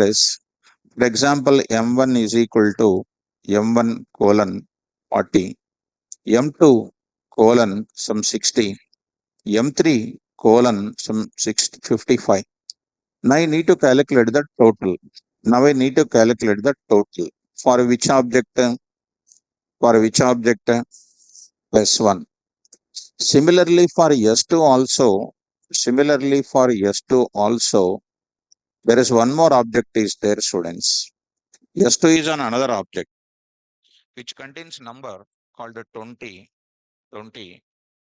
is, for example, M1 is equal to M1 colon 40, M2 colon some 60, M3 colon some 55. Now I need to calculate the total. Now I need to calculate the total. For which object? For which object? S1. Similarly for S2 also, there is one more object is there, students. S2 is on another object which contains number called 20.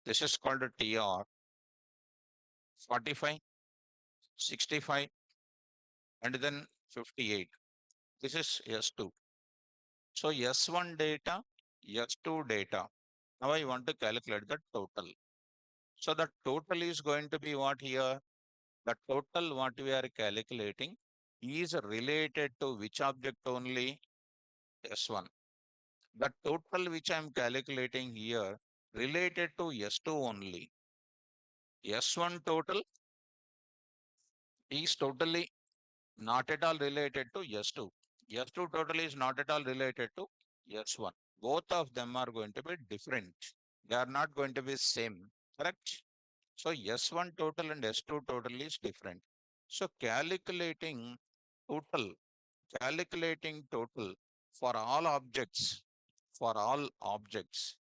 This is called TR 45, 65, and then 58. This is S2. So S1 data, S2 data. Now I want to calculate the total. So the total is going to be what here? The total what we are calculating is related to which object only? S1. The total which I am calculating here related to S2 only. S1 total is totally not at all related to S2. S2 total is not at all related to S1. Both of them are going to be different. They are not going to be same. Correct? So S1 total and S2 total is different. So total, calculating total for all objects,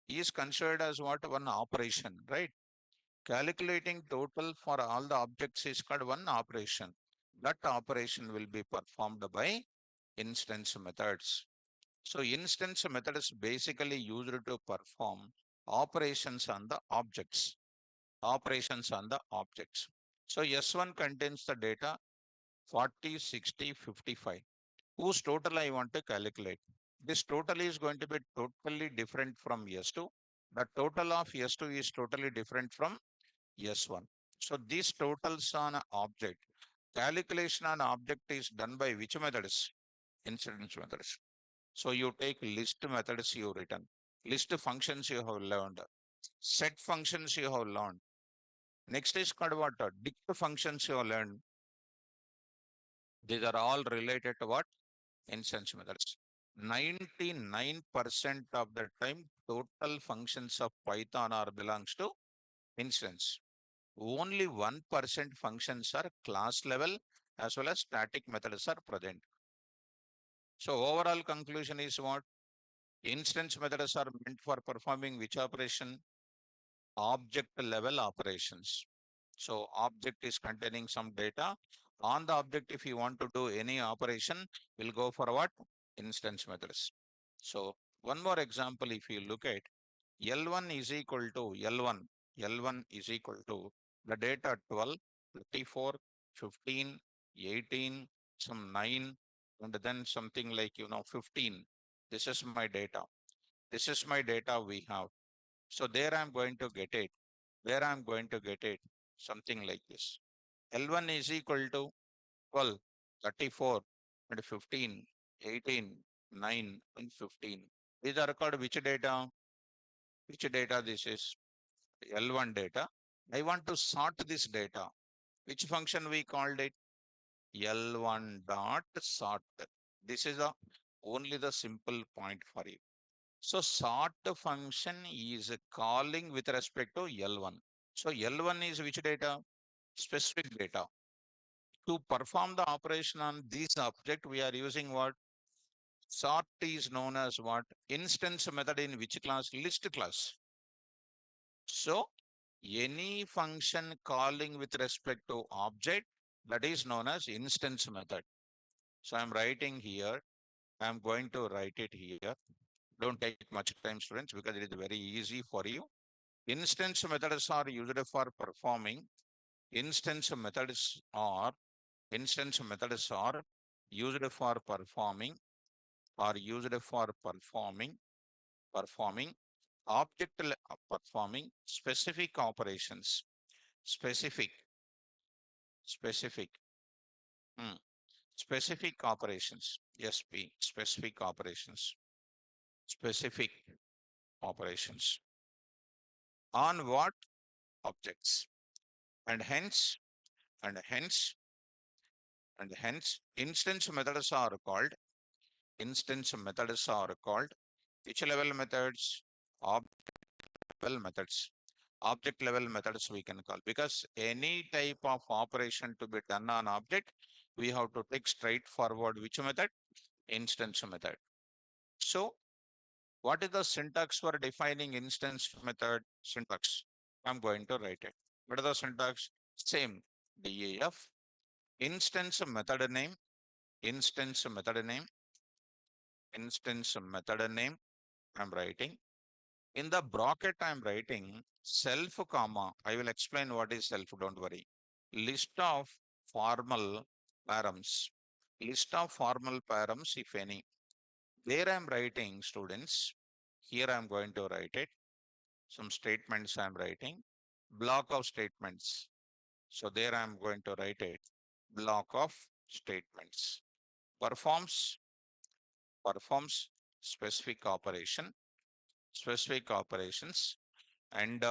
is considered as what? One operation, right? Calculating total for all the objects is called one operation. That operation will be performed by instance methods. So instance method is basically used to perform operations on the objects. So S1 contains the data 40, 60, 55. Whose total I want to calculate? This total is going to be totally different from S2. The total of S2 is totally different from S1. So these totals on object, calculation on object is done by which methods? Instance methods. So you take list methods you written, list functions you have learned, set functions you have learned. Next is called what? Dict functions you have learned. These are all related to what? Instance methods. 99% of the time, total functions of Python are belongs to instance. Only 1% functions are class level as well as static methods are present. So overall conclusion is what? Instance methods are meant for performing which operation? Object level operations. So object is containing some data. On the object, if you want to do any operation, we'll go for what? Instance methods. So one more example, if you look at L1 is equal to L1 is equal to the data 12, 34, 15, 18, some 9, and then something like, 15. This is my data. This is my data we have. So there I'm going to get it. Where I'm going to get it? Something like this. L1 is equal to 12, 34, and 15, 18, 9, and 15. These are called which data? Which data this is? L1 data. I want to sort this data. Which function we called it? L1 dot sort. This is only the simple point for you. So sort function is calling with respect to L1. So L1 is which data? Specific data. To perform the operation on this object, we are using what? Sort is known as what? Instance method in which class? List class. So any function calling with respect to object, that is known as instance method. So I'm writing here. I'm going to write it here. Don't take much time, students, because it is very easy for you. Instance methods are used for performing. Instance methods are used for performing performing performing specific operations. Specific specific hmm, specific operations. Specific operations. Specific operations on what? Objects. And hence and hence And hence instance methods are called which level methods? Object level methods. Object level methods we can call, because any type of operation to be done on object, we have to take straightforward which method? Instance method. So what is the syntax for defining instance method? Syntax. I'm going to write it. What is the syntax? Same. DEF. Instance method name. Instance method name. Instance method name. I'm writing. In the bracket, I'm writing self comma. I will explain what is self. Don't worry. List of formal params. List of formal params, if any. There I'm writing, students. Here I'm going to write it. Some statements I'm writing. Block of statements. So there I'm going to write it. Block of statements. Performs specific operation, specific operations, and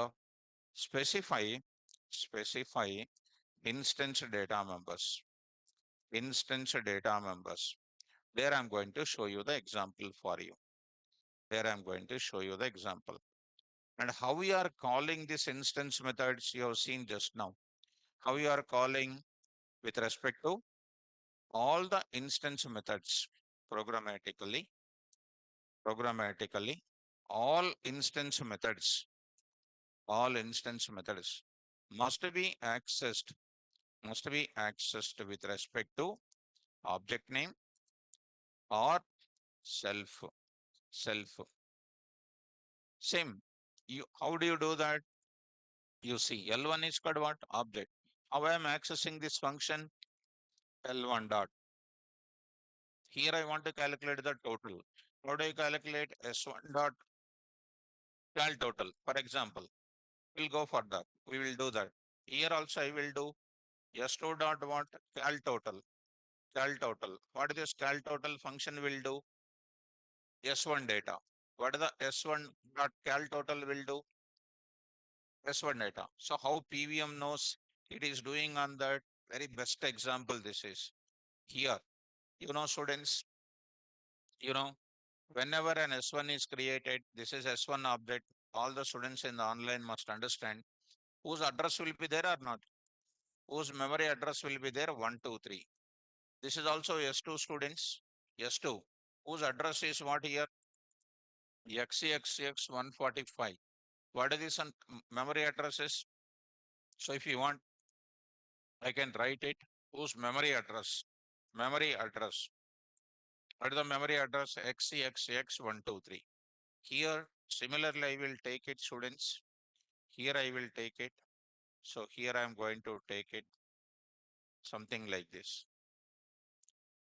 specify instance data members. Instance data members. There I'm going to show you the example for you. There I'm going to show you the example. And how we are calling this instance methods you have seen just now. How we are calling with respect to all the instance methods programmatically, programmatically, all instance methods, all instance methods must be accessed with respect to object name or self, self. Same. You, how do you do that? You see, L1 is called what? Object. How I am accessing this function? L1 dot. Here I want to calculate the total. How do I calculate S1 dot cal total? For example, we'll go for that. We will do that. Here also I will do S2 dot what? Cal total. Cal total. What is this cal total function will do? S1 data. What is the S1 dot cal total will do? S1 data. So how PVM knows it is doing on that? Very best example this is. Here, students, you know, whenever an S1 is created, this is S1 object. All the students in the online must understand whose address will be there or not. Whose memory address will be there? 123. This is also S2 students. S2. Whose address is what here? XCXX 145. What are these memory addresses? So if you want, I can write it. Whose memory address? Memory address. What is the memory address? XCXX 123. Here, similarly, I will take it, students. Here I will take it. So here I am going to take it something like this.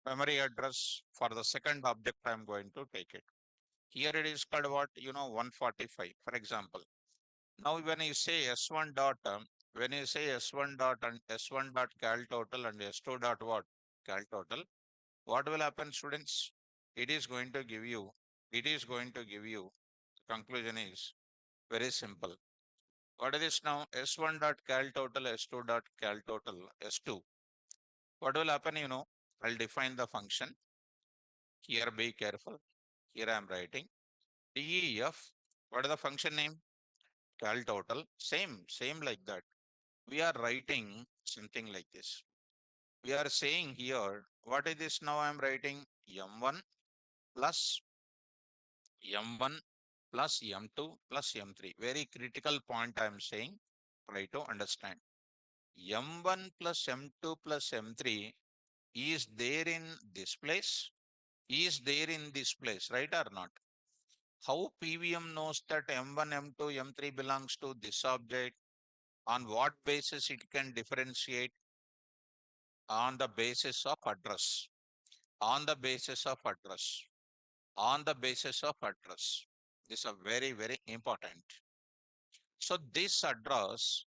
Memory address for the second object, I am going to take it. Here it is called what? 145, for example. Now when you say S1 dot, when you say S1 dot and S1 dot cal total and S2 dot what? Cal total, what will happen, students? It is going to give you, the conclusion is very simple. What is this now? S1 dot cal total, S2 dot cal total, S2. What will happen, I'll define the function. Here, be careful. Here I am writing DEF. What is the function name? Cal total. Same like that. We are writing something like this. We are saying here, what is this now? I am writing M1 plus M1 plus M2 plus M3. Very critical point I am saying. Try to understand. M1 plus M2 plus M3 is there in this place, is there in this place, right or not? How PVM knows that M1, M2, M3 belongs to this object? On what basis it can differentiate? On the basis of address. On the basis of address. On the basis of address. This is very, very important. So this address,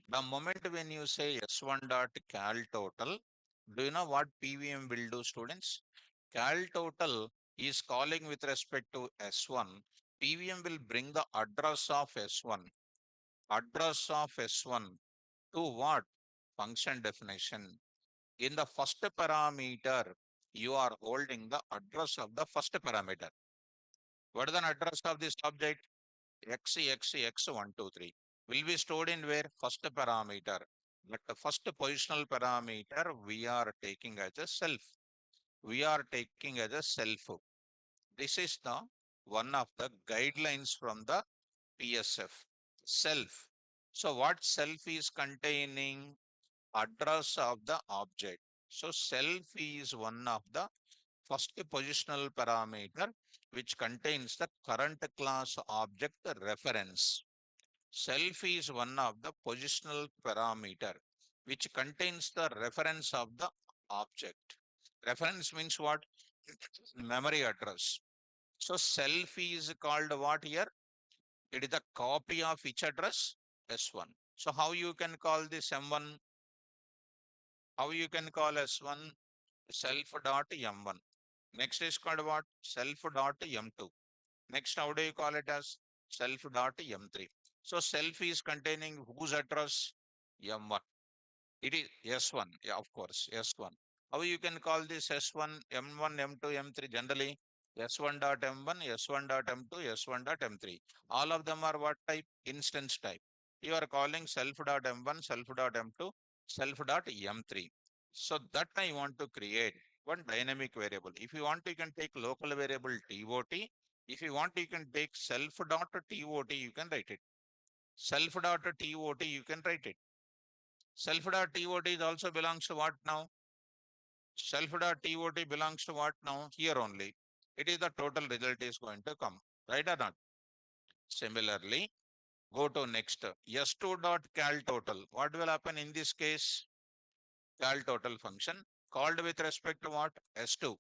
the moment when you say S1 dot cal total, do you know what PVM will do, students? Cal total is calling with respect to S1. PVM will bring the address of S1. Address of S1 to what? Function definition. In the first parameter, you are holding the address of the first parameter. What is the address of this object? X123 will be stored in where? First parameter. But the first positional parameter we are taking as a self. We are taking as a self. This is the one of the guidelines from the PSF. Self. So what self is containing? Address of the object. So self is one of the first positional parameter which contains the current class object reference. Self is one of the positional parameter which contains the reference of the object. Reference means what? Memory address. So self is called what here? It is the copy of each address? S1. So how you can call this M1? How you can call S1? Self dot M1. Next is called what? Self dot M2. Next, how do you call it as? Self dot M3. So self is containing whose address? M1. It is S1. Yeah, of course, S1. How you can call this S1, M1, M2, M3? Generally, S1 dot M1, S1 dot M2, S1 dot M3. All of them are what type? Instance type. You are calling self dot M1, self dot M2, self dot M3. So that I want to create one dynamic variable. If you want, you can take local variable TOT. If you want, you can take self dot TOT, you can write it. Self dot TOT, you can write it. Self dot TOT is also belongs to what now? Self dot TOT belongs to what now? Here only. It is the total result is going to come. Right or not? Similarly, go to next. S2 dot cal total. What will happen in this case? Cal total function called with respect to what? S2.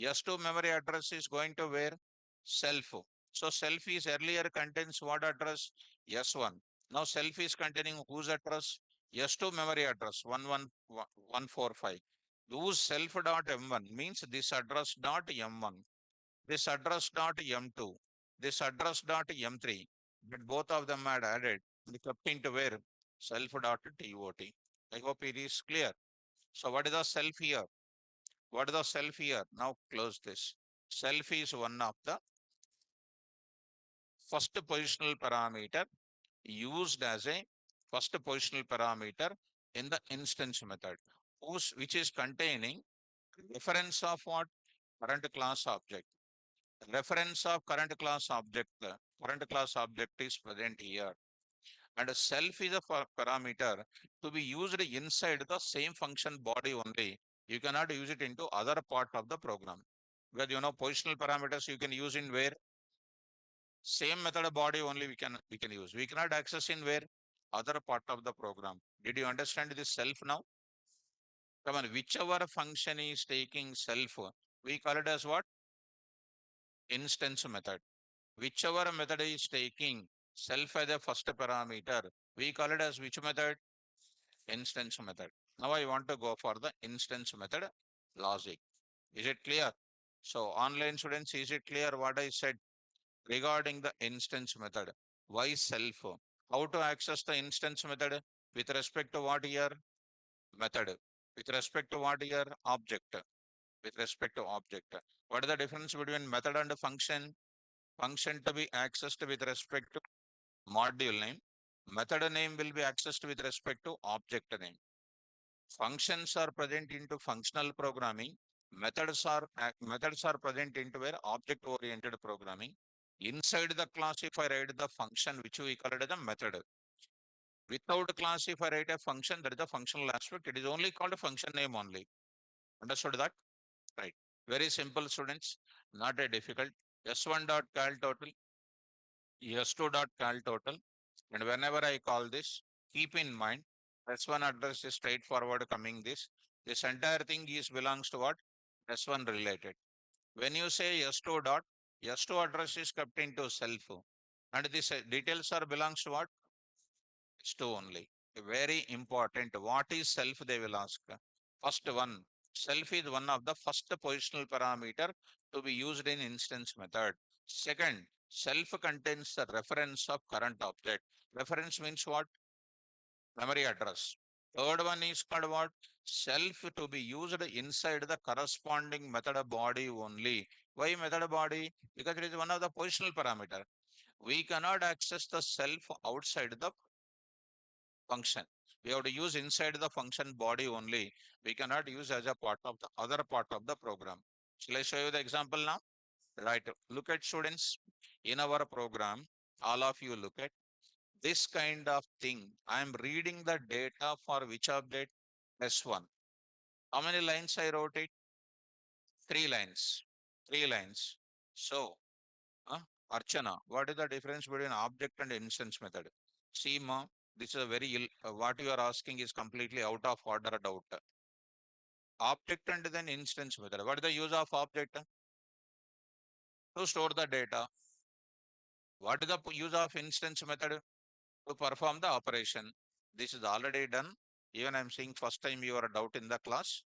S2 memory address is going to where? Self. So self is earlier contains what address? S1. Now self is containing whose address? S2 memory address 11145. Use self dot M1 means this address dot M1, this address dot M2, this address dot M3. But both of them are added and kept into where? Self dot TOT. I hope it is clear. So what is the self here? What is the self here? Now close this. Self is one of the first positional parameter used as a first positional parameter in the instance method, which is containing reference of what? Current class object. Reference of current class object. Current class object is present here. And a self is a parameter to be used inside the same function body only. You cannot use it into other part of the program. Because positional parameters you can use in where? Same method body only we can use. We cannot access in where? Other part of the program. Did you understand this self now? Come on, whichever function is taking self, we call it as what? Instance method. Whichever method is taking self as a first parameter, we call it as which method? Instance method. Now I want to go for the instance method logic. Is it clear? So online students, is it clear what I said regarding the instance method? Why self? How to access the instance method with respect to what here? Method. With respect to what here? Object. With respect to object. What is the difference between method and function? Function to be accessed with respect to module name. Method name will be accessed with respect to object name. Functions are present into functional programming. Methods are present into where object oriented programming. Inside the class, if I write the function which we call it as a method. Without class, if I write a function, that is a functional aspect. It is only called a function name only. Understood that? Right. Very simple, students. Not a difficult. S1 dot cal total, S2 dot cal total. And whenever I call this, keep in mind, S1 address is straightforward coming this. This entire thing is belongs to what? S1 related. When you say S2 dot, S2 address is kept into self. And this details are belongs to what? S2 only. Very important. What is self? They will ask. First one, self is one of the first positional parameter to be used in instance method. Second, self contains the reference of current object. Reference means what? Memory address. Third one is called what? self to be used inside the corresponding method body only. Why method body? Because it is one of the positional parameter. We cannot access the self outside the function. We have to use inside the function body only. We cannot use as a part of the other part of the program. Shall I show you the example now? Right. Look at students in our program. All of you look at this kind of thing. I am reading the data for which object? S1. How many lines I wrote it? Three lines. Three lines. So, uh, Archana, what is the difference between object and instance method? See, ma, this is a very what you are asking is completely out of order doubt. Object and then instance method. What is the use of object? To store the data. What is the use of instance method? To perform the operation. This is already done. Even I'm seeing first time you are doubt in the class.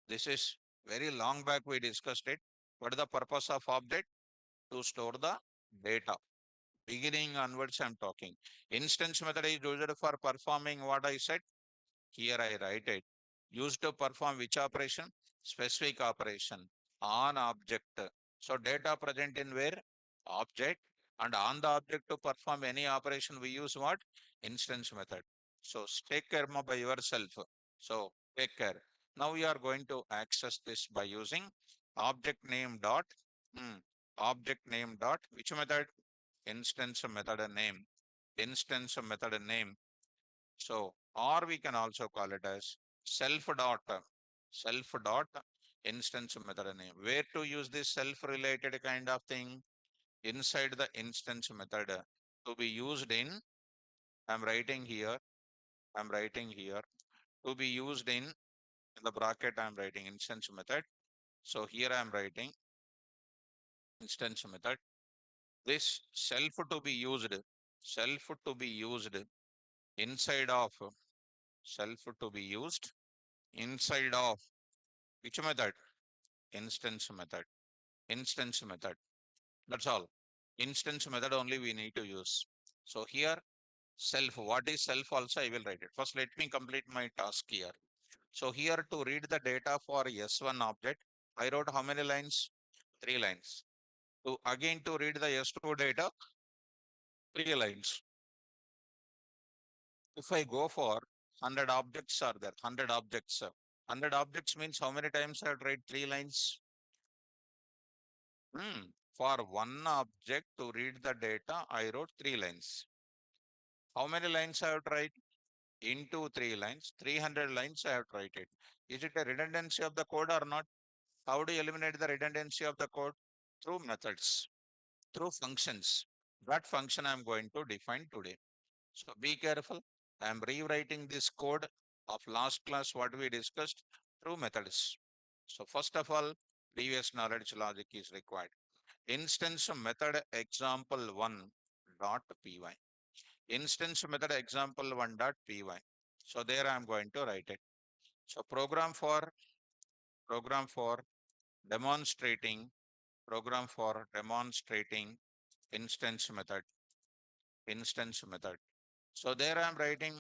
This is very long back we discussed it. What is the purpose of object? To store the data. Beginning onwards I'm talking. Instance method is used for performing what I said. Here I write it. Used to perform which operation? Specific operation on object. So data present in where? Object. And on the object to perform any operation, we use what? Instance method. So take care by yourself. So take care. Now we are going to access this by using object name dot object name dot which method? Instance method name. Instance method name. So, or we can also call it as self dot instance method name. Where to use this self related kind of thing? Inside the instance method to be used in, I'm writing here, I'm writing here, to be used in the bracket, I'm writing instance method. So here I'm writing instance method. This self to be used inside of, self to be used inside of which method? Instance method. Instance method. That's all. Instance method only we need to use. So here self. What is self also I will write it. First let me complete my task here. So here to read the data for S1 object, I wrote how many lines? Three lines. To again to read the S2 data, three lines. If I go for 100 objects are there, 100 objects. 100 objects means how many times I have to write three lines? For one object to read the data, I wrote three lines. How many lines I have to write? Into three lines, 300 lines I have to write it. Is it a redundancy of the code or not? How do you eliminate the redundancy of the code? Through methods, through functions. That function I am going to define today. So be careful. I am rewriting this code of last class what we discussed through methods. So first of all, previous knowledge logic is required. Instance method example 1 dot py. Instance method example 1 dot py. So there I am going to write it. So program for demonstrating instance method. So there I am writing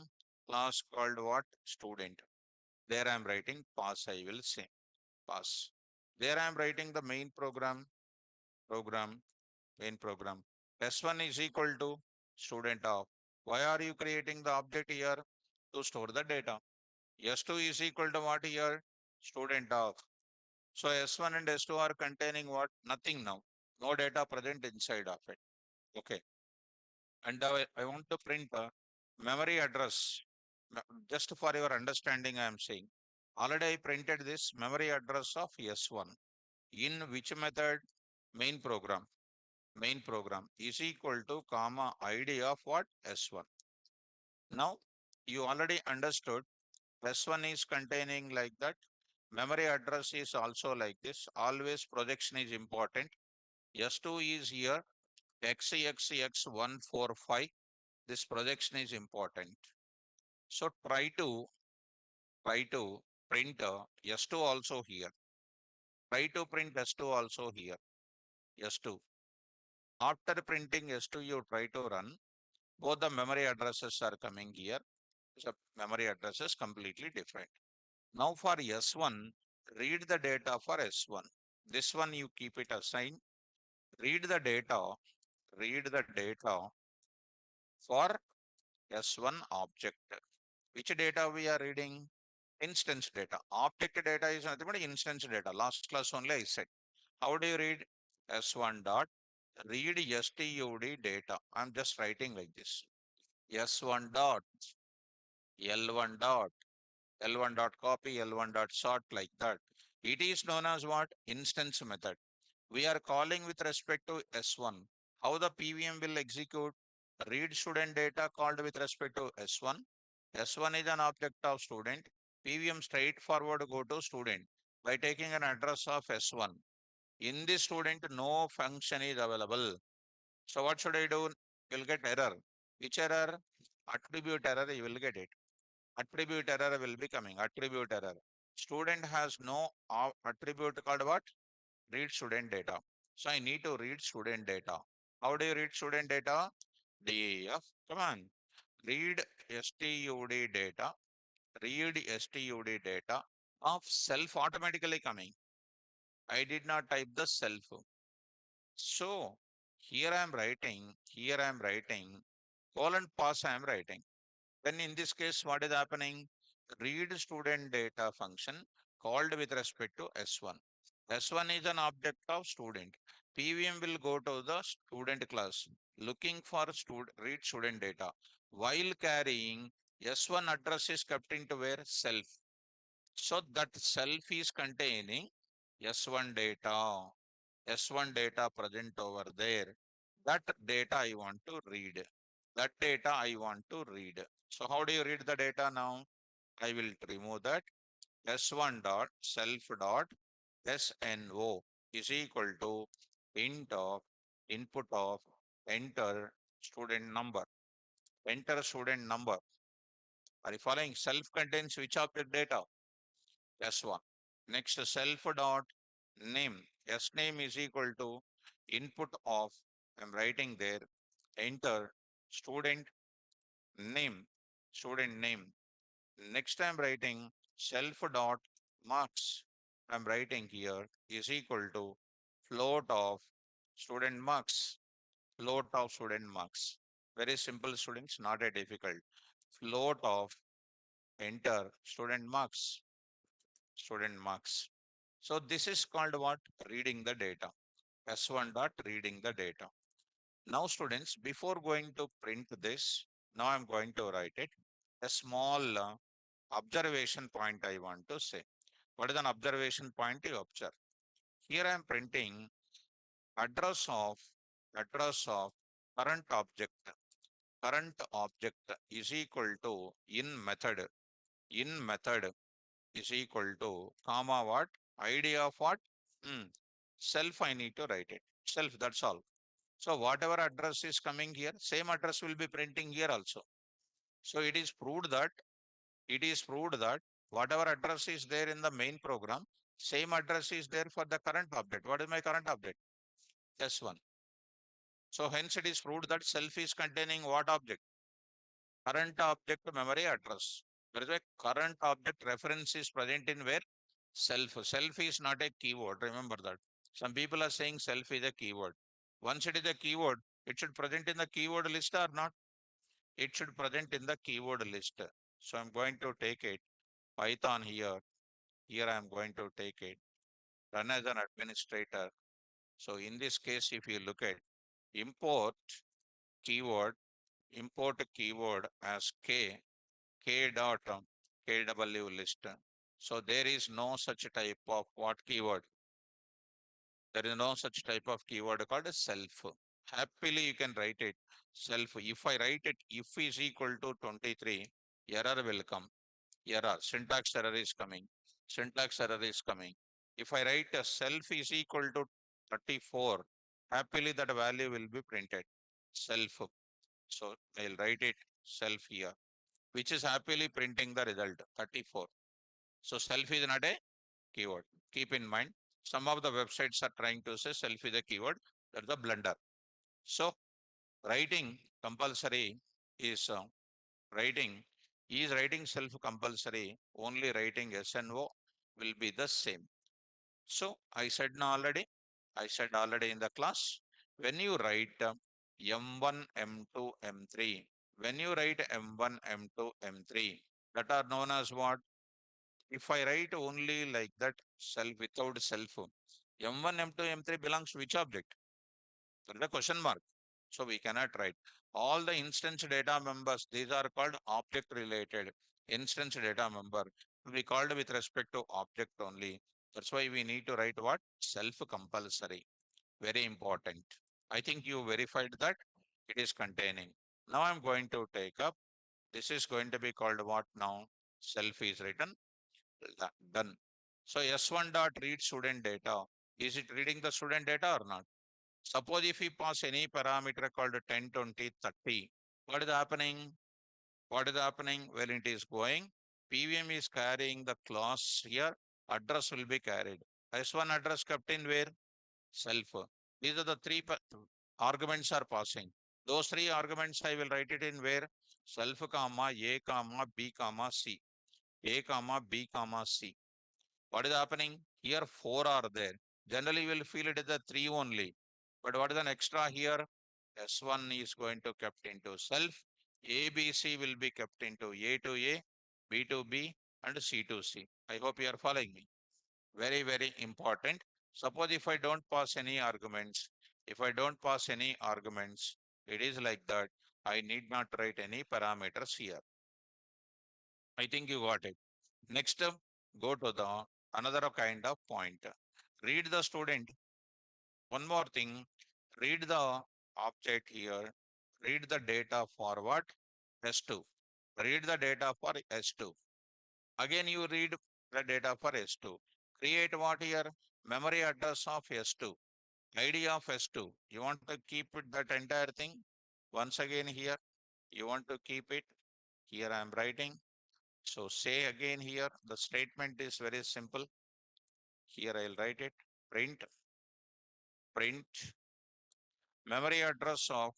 class called what? Student. There I am writing pass, I will say pass. There I am writing the program main program. S1 is equal to student of. Why are you creating the object here? To store the data. S2 is equal to what here? Student of. So S1 and S2 are containing what? Nothing now. No data present inside of it. Okay. And I want to print a memory address. Just for your understanding, I am saying. Already I printed this memory address of S1. In which method? Main program. Main program is equal to comma id of what? S1. Now you already understood S1 is containing like that. Memory address is also like this. Always projection is important. S2 is here XXX145. This projection is important. So try to print S2 also here. Try to print S2 also here. S2. After printing S2, you try to run. Both the memory addresses are coming here. So memory address is completely different. Now for S1, read the data for S1. This one you keep it aside. Read the data, read the data for S1 object. Which data we are reading? Instance data. Object data is nothing but instance data. Last class only I said. How do you read? S1 dot read stud data. I'm just writing like this. S1 dot L1 dot L1 dot copy, L1 dot sort, like that. It is known as what? Instance method. We are calling with respect to S1. How the PVM will execute? Read student data called with respect to S1. S1 is an object of student. PVM straightforward go to student by taking an address of S1. In this student, no function is available. So what should I do? You'll get error. Which error? Attribute error, you will get it. Attribute error will be coming. Attribute error. Student has no attribute called what? Read student data. So I need to read student data. How do you read student data? DEF. Come on. Read STUD data. Read STUD data of self automatically coming. I did not type the self. So here I am writing, colon pass I am writing. Then in this case, what is happening? Read student data function called with respect to S1. S1 is an object of student. PVM will go to the student class looking for read student data while carrying S1 address is kept into where? Self. So that self is containing S1 data. S1 data present over there. That data I want to read. That data I want to read. So how do you read the data now? I will remove that. S1 dot self dot SNO is equal to int of input of enter student number. Enter student number. Are you following? Self contains which object data? S1. Next, self dot name. S name is equal to input of, I'm writing there, enter student name. Student name. Next, I'm writing self dot marks. I'm writing here is equal to float of student marks. Float of student marks. Very simple, students, not a difficult. Float of enter student marks. Student marks. So this is called what? Reading the data. S1 dot reading the data. Now students, before going to print this, now I'm going to write it. A small observation point I want to say. What is an observation point you observe? Here I am printing address of address of current object. Current object is equal to in method is equal to comma what? ID of what? Hmm. Self I need to write it. Self, that's all. So whatever address is coming here, same address will be printing here also. So it is proved that whatever address is there in the main program, same address is there for the current object. What is my current object? S1. So hence it is proved that self is containing what object? Current object memory address. That is why current object reference is present in where? Self. Self is not a keyword. Remember that. Some people are saying self is a keyword. Once it is a keyword, it should present in the keyword list or not? It should present in the keyword list. So I'm going to take it Python here. Here I'm going to take it. Run as an administrator. So in this case, if you look at import keyword, import keyword as k dot kw list. So there is no such type of what keyword? There is no such type of keyword called as self. Happily you can write it self. If I write it if is equal to 23, error will come. Error, syntax error is coming. Syntax error is coming. If I write a self is equal to 34, happily that value will be printed. Self. So I'll write it self here, which is happily printing the result 34. So self is not a keyword. Keep in mind, some of the websites are trying to say self is a keyword. That's a blunder. So writing compulsory is writing Is writing self compulsory? Only writing SNO will be the same. So I said no already. I said already in the class. When you write M1, M2, M3, when you write M1, M2, M3, that are known as what? If I write only like that, self without self, M1, M2, M3 belongs to which object? There is a question mark. So we cannot write. All the instance data members, these are called object related. Instance data member will be called with respect to object only. That's why we need to write what? Self compulsory. Very important. I think you verified that it is containing. Now I'm going to take up. This is going to be called what now? Self is written. Done. So S1 dot read student data. Is it reading the student data or not? Suppose if we pass any parameter called 10, 20, 30, what is happening? What is happening? Well, it is going. PVM is carrying the class here. Address will be carried. S1 address kept in where? Self. These are the three arguments are passing. Those three arguments I will write it in where? Self comma A comma B comma C. A comma B comma C. What is happening? Here four are there. Generally, you will feel it is a three only. But what is an extra here? S1 is going to kept into self. A, B, C will be kept into A to A, B to B, and C to C. I hope you are following me. Very, very important. Suppose if I don't pass any arguments, if I don't pass any arguments, it is like that. I need not write any parameters here. I think you got it. Next, go to the another kind of point. Read the student. One more thing, read the object here. Read the data for what? S2. Read the data for S2. Again, you read the data for S2. Create what here? Memory address of S2. ID of S2. You want to keep it that entire thing? Once again here, you want to keep it. Here I am writing. So say again here, the statement is very simple. Here I'll write it. Print memory address of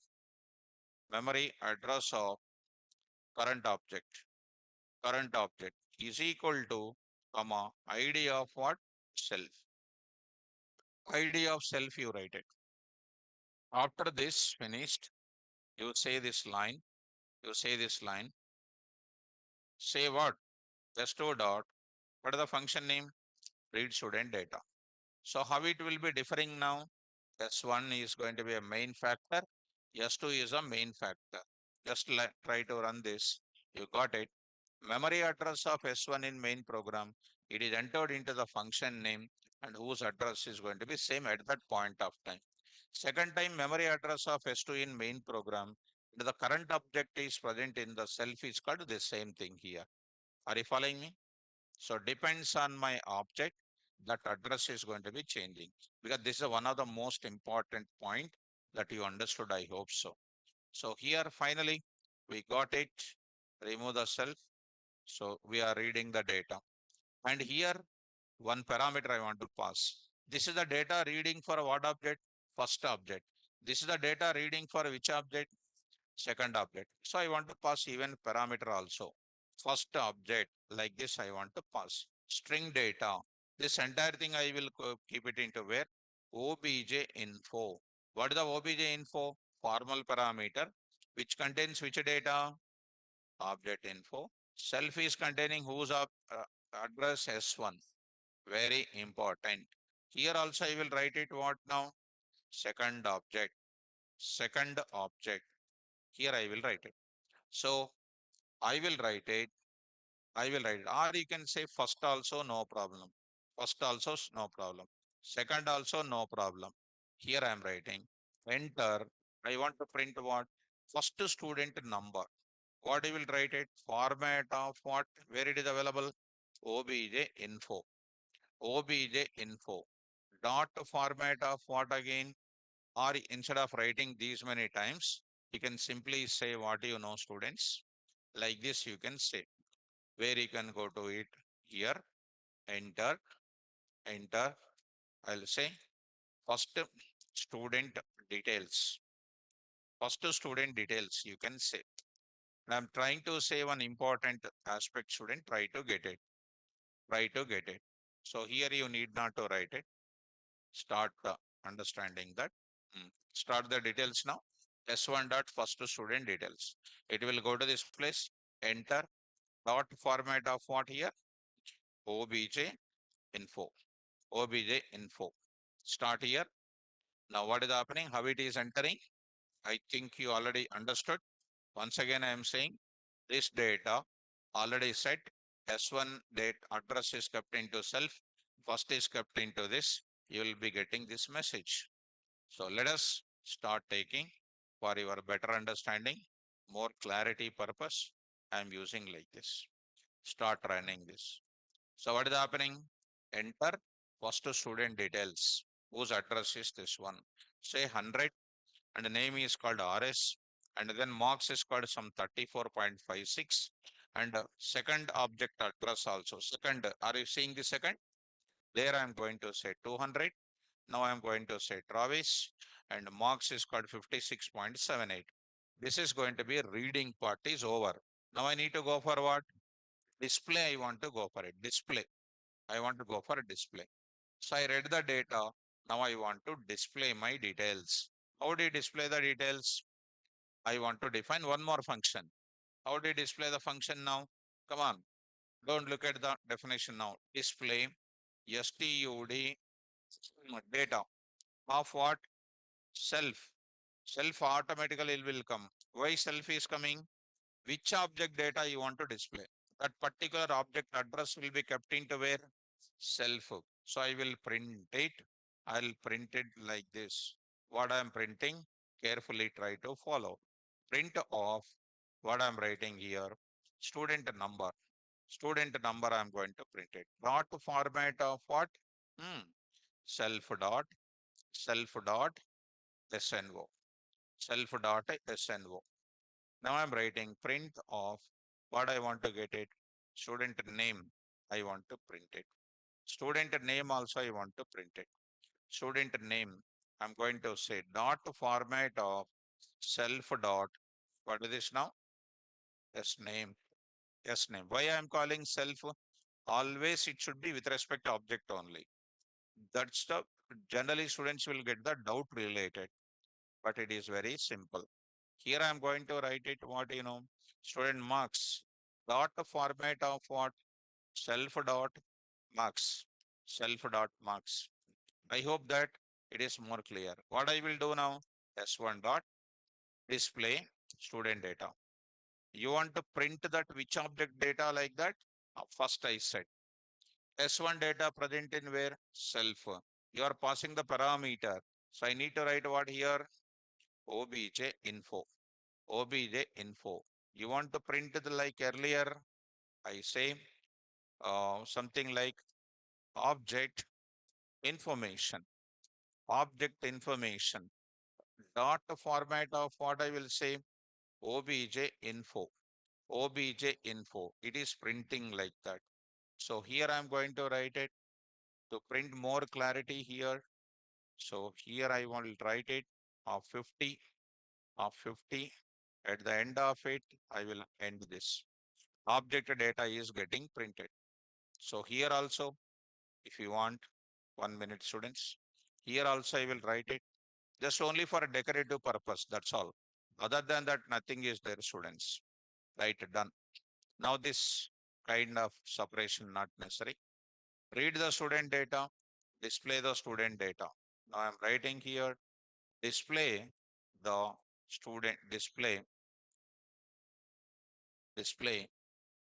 current object. Current object is equal to comma ID of what? Self. ID of self you write it. After this finished, you say this line. You say this line. Say what? S2 dot. What is the function name? Read student data. So how it will be differing now? S1 is going to be a main factor. S2 is a main factor. Just try to run this. You got it. Memory address of S1 in main program. It is entered into the function name and whose address is going to be same at that point of time. Second time memory address of S2 in main program. The current object is present in the self is called the same thing here. Are you following me? So depends on my object, that address is going to be changing because this is one of the most important point that you understood. I hope so. So here finally we got it. Remove the self. So we are reading the data. And here one parameter I want to pass. This is the data reading for what object? First object. This is the data reading for which object? Second object. So I want to pass even parameter also. First object like this I want to pass. String data. This entire thing I will keep it into where? Obj info. What is the obj info? Formal parameter which contains which data? Object info. Self is containing whose address S1. Very important. Here also I will write it what now? Second object. Second object. Here I will write it. So I will write it. I will write it. Or you can say first also no problem. First also no problem. Second also no problem. Here I am writing. Enter. I want to print what? First student number. What I will write it? Format of what? Where it is available? Obj info. Obj info. Dot format of what again? Or instead of writing these many times, you can simply say what you know, students. Like this, you can say where you can go to it here, enter, enter. I'll say first student details. First student details, you can say. I'm trying to say one important aspect, student. Try to get it. Try to get it. So here you need not to write it. Start understanding that. Start the details now. S1 dot first to student details. It will go to this place. Enter dot format of what here? OBJ info. OBJ info. Start here. Now what is happening? How it is entering? I think you already understood. Once again, I am saying this data already set. S1 date address is kept into self. First is kept into this. You will be getting this message. So let us start taking for your better understanding, more clarity purpose. I am using like this. Start running this. So what is happening? Enter first student details. Whose address is this one? Say 100 and the name is called RS and then marks is called some 34.56 and second object address also. Second, are you seeing the second? There I am going to say 200. Now I am going to say Travis and marks is called 56.78. This is going to be reading part is over. Now I need to go for what? Display. I want to go for it. Display. I want to go for a display. So I read the data. Now I want to display my details. How do you display the details? I want to define one more function. How do you display the function now? Come on. Don't look at the definition now. Display STUD data of what? Self. Self automatically will come. Why self is coming? Which object data you want to display? That particular object address will be kept into where? Self. So I will print it. I'll print it like this. What I'm printing, carefully try to follow. Print of what I'm writing here. Student number. Student number I'm going to print it. Dot format of what? Hmm. Self dot SNO. Self dot SNO. Now I'm writing print of what I want to get it. Student name. I want to print it. Student name also I want to print it. Student name. I'm going to say dot format of self dot. What is this now? S name. S name. Why I am calling self? Always it should be with respect to object only. That's the generally students will get the doubt related, but it is very simple. Here I am going to write it what student marks dot format of what self dot marks I hope that it is more clear. What I will do now? S1 dot display student data. You want to print that which object data like that? First I said S1 data present in where? Self. You are passing the parameter. So I need to write what here? Obj info. Obj info. You want to print it like earlier? I say something like object information. Object information. Dot format of what I will say? Obj info. Obj info. It is printing like that. So here I'm going to write it to print more clarity here. So here I will write it of 50 of 50. At the end of it, I will end this. Object data is getting printed. So here also, if you want 1 minute students, here also I will write it just only for a decorative purpose. That's all. Other than that, nothing is there students. Right, done. Now this kind of separation not necessary. Read the student data, display the student data. Now I'm writing here, display the display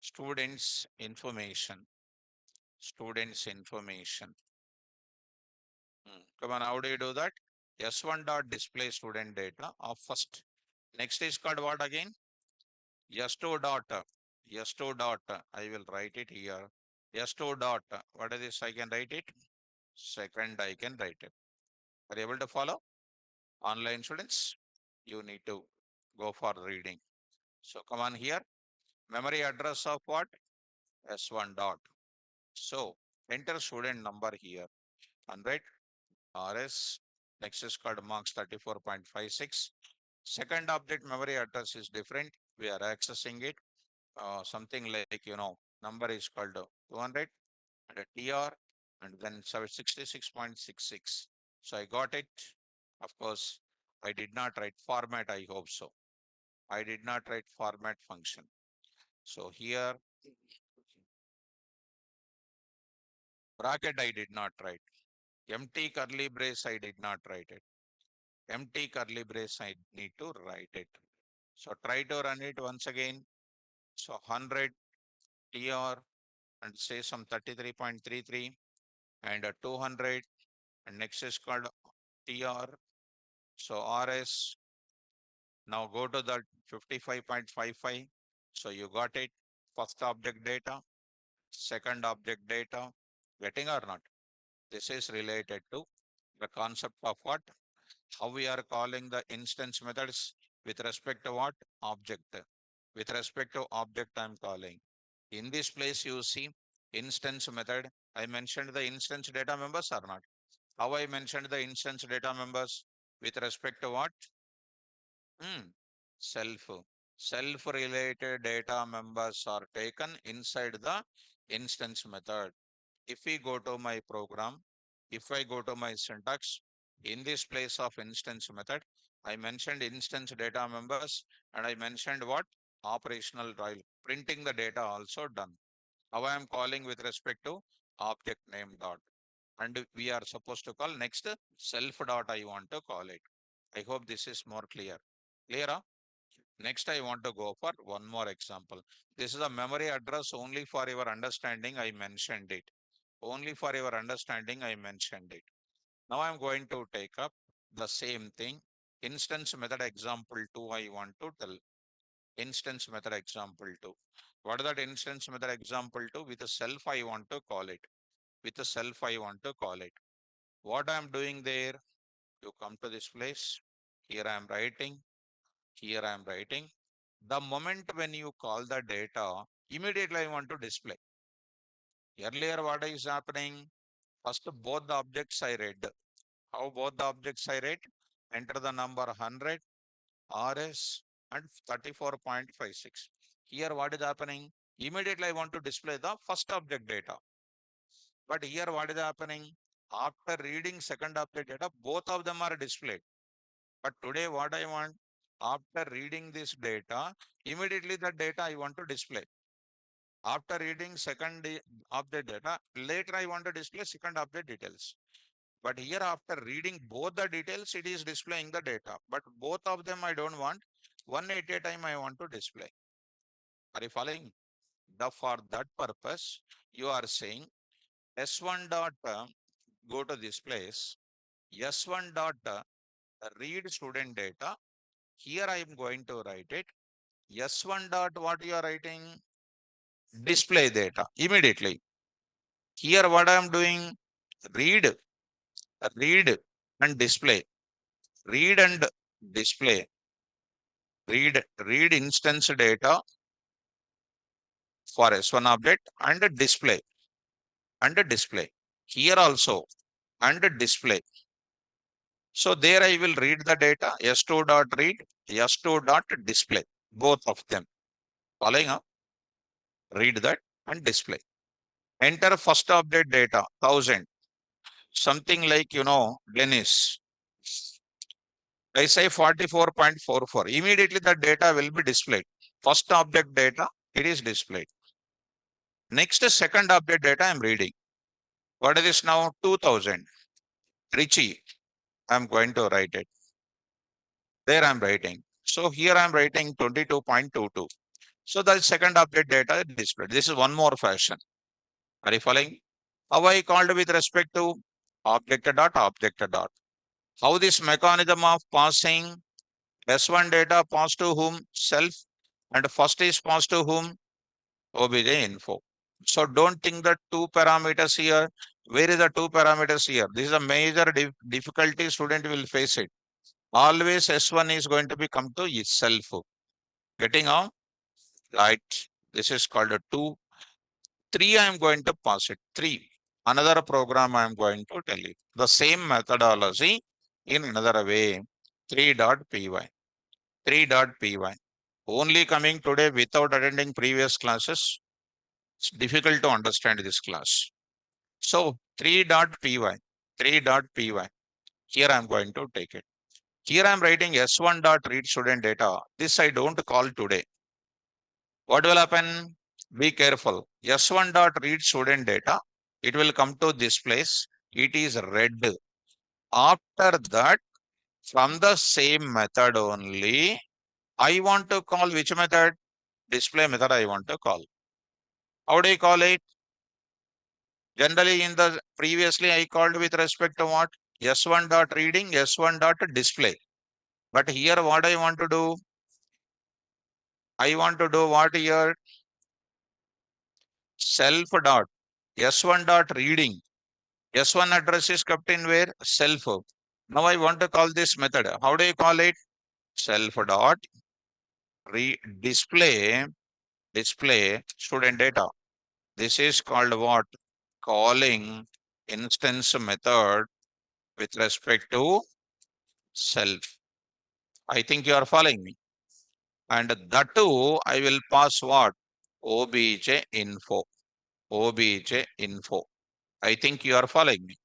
students information. Students information. Come on, how do you do that? S1 dot display student data of first. Next is called what again? S2 dot. S2 dot. I will write it here. S2 dot. What is this? I can write it. Second, I can write it. Are you able to follow? Online students, you need to go for reading. So come on here. Memory address of what? S1 dot. So enter student number here. 100 RS. Next is called marks 34.56. Second object memory address is different. we are accessing it. Something like, number is called 200 and a TR and then 66.66. So I got it. Of course, I did not write format. I hope so. I did not write format function. So here bracket I did not write. Empty curly brace I did not write it. Empty curly brace I need to write it. So try to run it once again. So 100 TR and say some 33.33 and 200 and next is called TR. So RS, now go to the 55.55. So you got it. First object data, second object data, getting or not? This is related to the concept of what? How we are calling the instance methods with respect to what? Object. With respect to object I'm calling. In this place you see instance method. I mentioned the instance data members or not? How I mentioned the instance data members with respect to what? Self. Self-related data members are taken inside the instance method. If we go to my program, if I go to my syntax, in this place of instance method, I mentioned instance data members and I mentioned what? Operational while printing the data also done. How I am calling with respect to object name dot. And we are supposed to call next self dot I want to call it. I hope this is more clear. Clear? Huh? Next, I want to go for one more example. This is a memory address only for your understanding. I mentioned it. Only for your understanding, I mentioned it. Now I'm going to take up the same thing. Instance method example 2, I want to tell. Instance method example 2. What is that instance method example 2? With a self, I want to call it. With a self, I want to call it. What I'm doing there, you come to this place. Here I am writing. Here I am writing. The moment when you call the data, immediately I want to display. Earlier, what is happening? First, both the objects I read. How both the objects I read? Enter the number 100, RS, and 34.56. Here, what is happening? Immediately, I want to display the first object data. But here, what is happening? After reading second object data, both of them are displayed. But today, what I want? After reading this data, immediately the data I want to display. After reading second object data, later I want to display second object details. But here after reading both the details, it is displaying the data. But both of them I don't want. One at a time I want to display. Are you following? For that purpose, you are saying S1 dot go to this place. S1 dot read student data. Here I am going to write it. S1 dot what you are writing? Display data immediately. Here what I am doing? Read and display. Read and display. Read instance data for S1 object and display. Here also and display. So there I will read the data S2 dot read, S2 dot display. Both of them. Following up, read that and display. Enter first object data 1000. Something like Dennis. I say 44.44. Immediately the data will be displayed. First object data, it is displayed. Next second object data I'm reading. What is this now? 2000. Richie. I'm going to write it. There I'm writing. So here I'm writing 22.22. So the second object data is displayed. This is one more fashion. Are you following? How I called with respect to object dot object dot. How this mechanism of passing S1 data pass to whom? Self. And first is pass to whom? OBJ info. So don't think that two parameters here. Where is the two parameters here? This is a major difficulty student will face it. Always S1 is going to be come to itself. Getting on? Right. This is called a 2. 3 I am going to pass it. 3. Another program I am going to tell you. The same methodology in another way. 3.py. 3.py. Only coming today without attending previous classes, it's difficult to understand this class. So 3.py, 3.py. Here I'm going to take it. Here I'm writing S1 dot read student data. This I don't call today. What will happen? Be careful. S1 dot read student data. It will come to this place. It is red. After that, from the same method only, I want to call which method? Display method I want to call. How do I call it? Generally in the previously I called with respect to what? S1 dot reading, S1 dot display. But here what I want to do? I want to do what here? Self dot S1 dot reading. S1 address is kept in where? Self. Now I want to call this method. How do you call it? Self dot display student data. This is called what? Calling instance method with respect to self. I think you are following me. And that too, I will pass what? Obj info. Obj info. I think you are following me.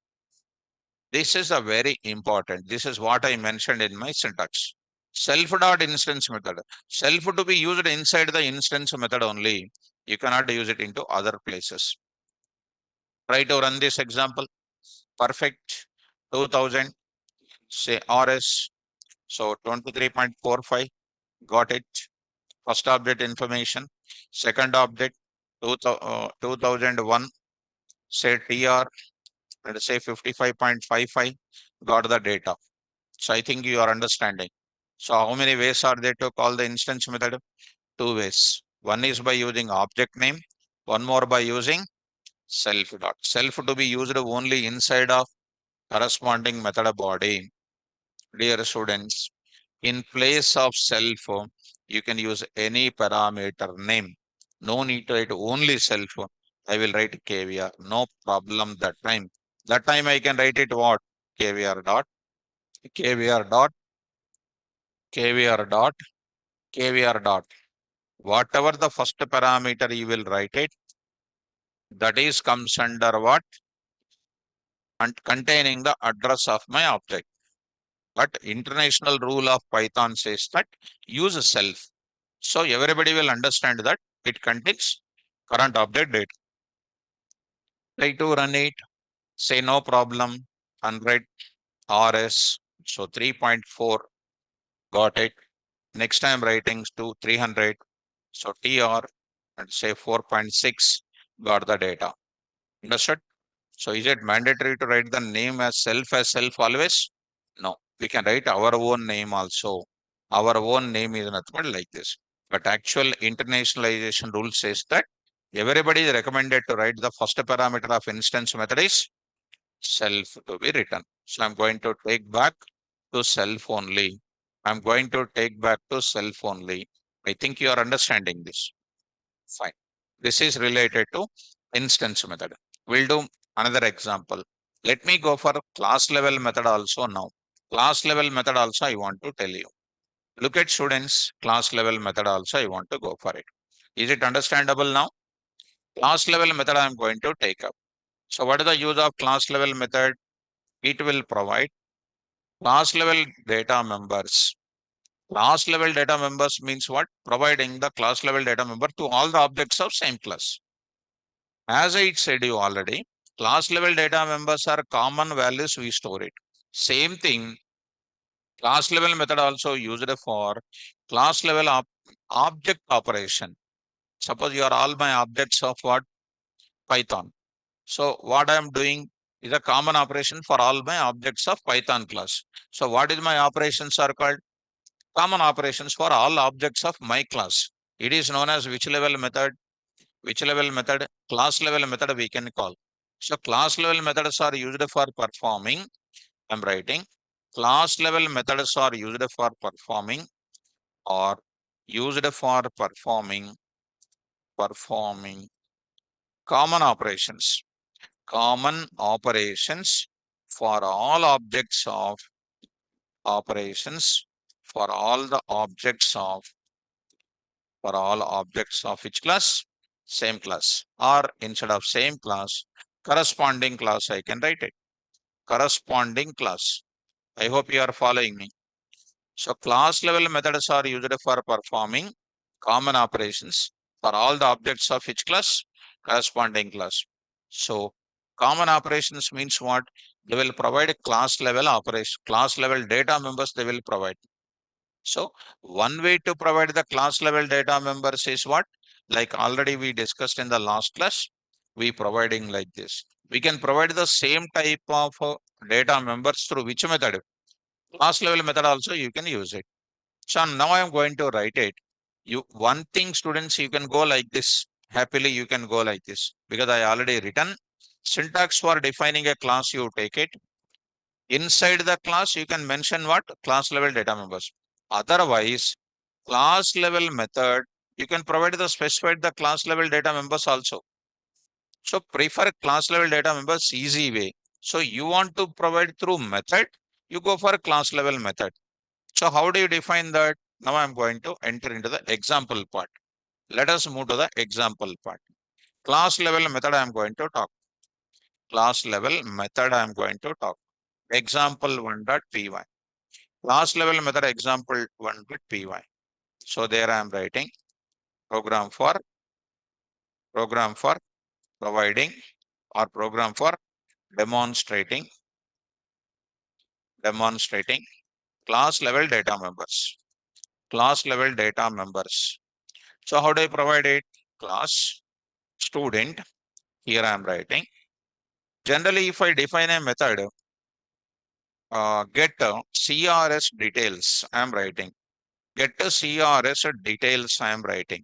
This is a very important. This is what I mentioned in my syntax. Self dot instance method. Self to be used inside the instance method only. You cannot use it into other places. Try to run this example. Perfect. 2000. Say RS. So 23.45. Got it. First object information. Second object 2001. Say TR. Let's say 55.55. Got the data. So I think you are understanding. So how many ways are there to call the instance method? Two ways. One is by using object name. One more by using self dot. Self to be used only inside of corresponding method body. Dear students, in place of self, you can use any parameter name. No need to write only self. I will write KVR. No problem that time. That time I can write it what? KVR dot. KVR dot. KVR dot. KVR dot. Whatever the first parameter you will write it, that is comes under what? And containing the address of my object. But international rule of Python says that use self. So everybody will understand that it contains current object data. Try to run it, say no problem, 100 RS. So 3.4, got it. Next time writing to 300. So TR and say 4.6, got the data. Understood? So is it mandatory to write the name as self always? No, we can write our own name also. Our own name is nothing but like this. But actual internationalization rule says that everybody is recommended to write the first parameter of instance method is self to be written. So I'm going to take back to self only. I'm going to take back to self only. I think you are understanding this. Fine. This is related to instance method. We'll do another example. Let me go for class level method also now. Class level method also I want to tell you. Look at students, class level method also I want to go for it. Is it understandable now? Class level method I am going to take up. So what is the use of class level method? It will provide class level data members. Class level data members means what? Providing the class level data member to all the objects of same class. As I said you already, class level data members are common values we store it. Same thing, class level method also used for class level object operation. Suppose you are all my objects of what? Python. So what I am doing is a common operation for all my objects of Python class. So what is my operations are called? Common operations for all objects of my class. It is known as which level method? Which level method? Class level method we can call. So class level methods are used for performing. I'm writing class level methods are used for performing or used for performing common operations. Common operations for all objects of operations for all the objects of for all objects of which class? Same class. Or instead of same class, corresponding class, I can write it. Corresponding class. I hope you are following me. So class level methods are used for performing common operations for all the objects of each class, corresponding class. So common operations means what? They will provide a class level operation, class level data members they will provide. So one way to provide the class level data members is what? Like already we discussed in the last class, we providing like this. We can provide the same type of data members through which method? Class level method also you can use it. So now I am going to write it. You one thing students, you can go like this. Happily you can go like this because I already written syntax for defining a class. You take it inside the class. You can mention what? Class level data members. Otherwise, class level method, you can provide the specified the class level data members also. So prefer class level data members easy way. So you want to provide through method, you go for class level method. So how do you define that? Now I'm going to enter into the example part. Let us move to the example part. Class level method I am going to talk. Class level method I am going to talk. Example 1.py. Class level method example 1.py. So there I am writing program for providing or program for demonstrating class level data members. Class level data members. So how do I provide it? Class student. Here I am writing. Generally, if I define a method, get CRS details, I am writing. Get CRS details, I am writing.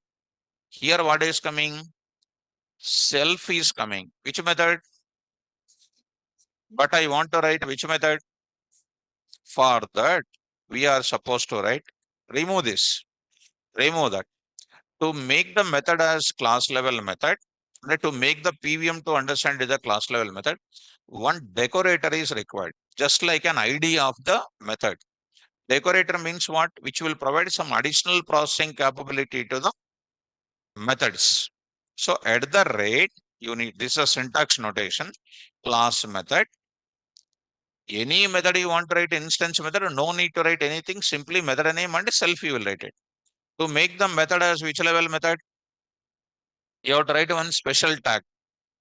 Here, what is coming? Self is coming. Which method? But I want to write which method? For that, we are supposed to write remove this, remove that. To make the method as class level method, to make the PVM to understand is a class level method, one decorator is required, just like an ID of the method. Decorator means what? Which will provide some additional processing capability to the methods. So at the rate, you need this is a syntax notation, class method. Any method you want to write instance method, no need to write anything, simply method name and self you will write it. To make the method as which level method, you have to write one special tag,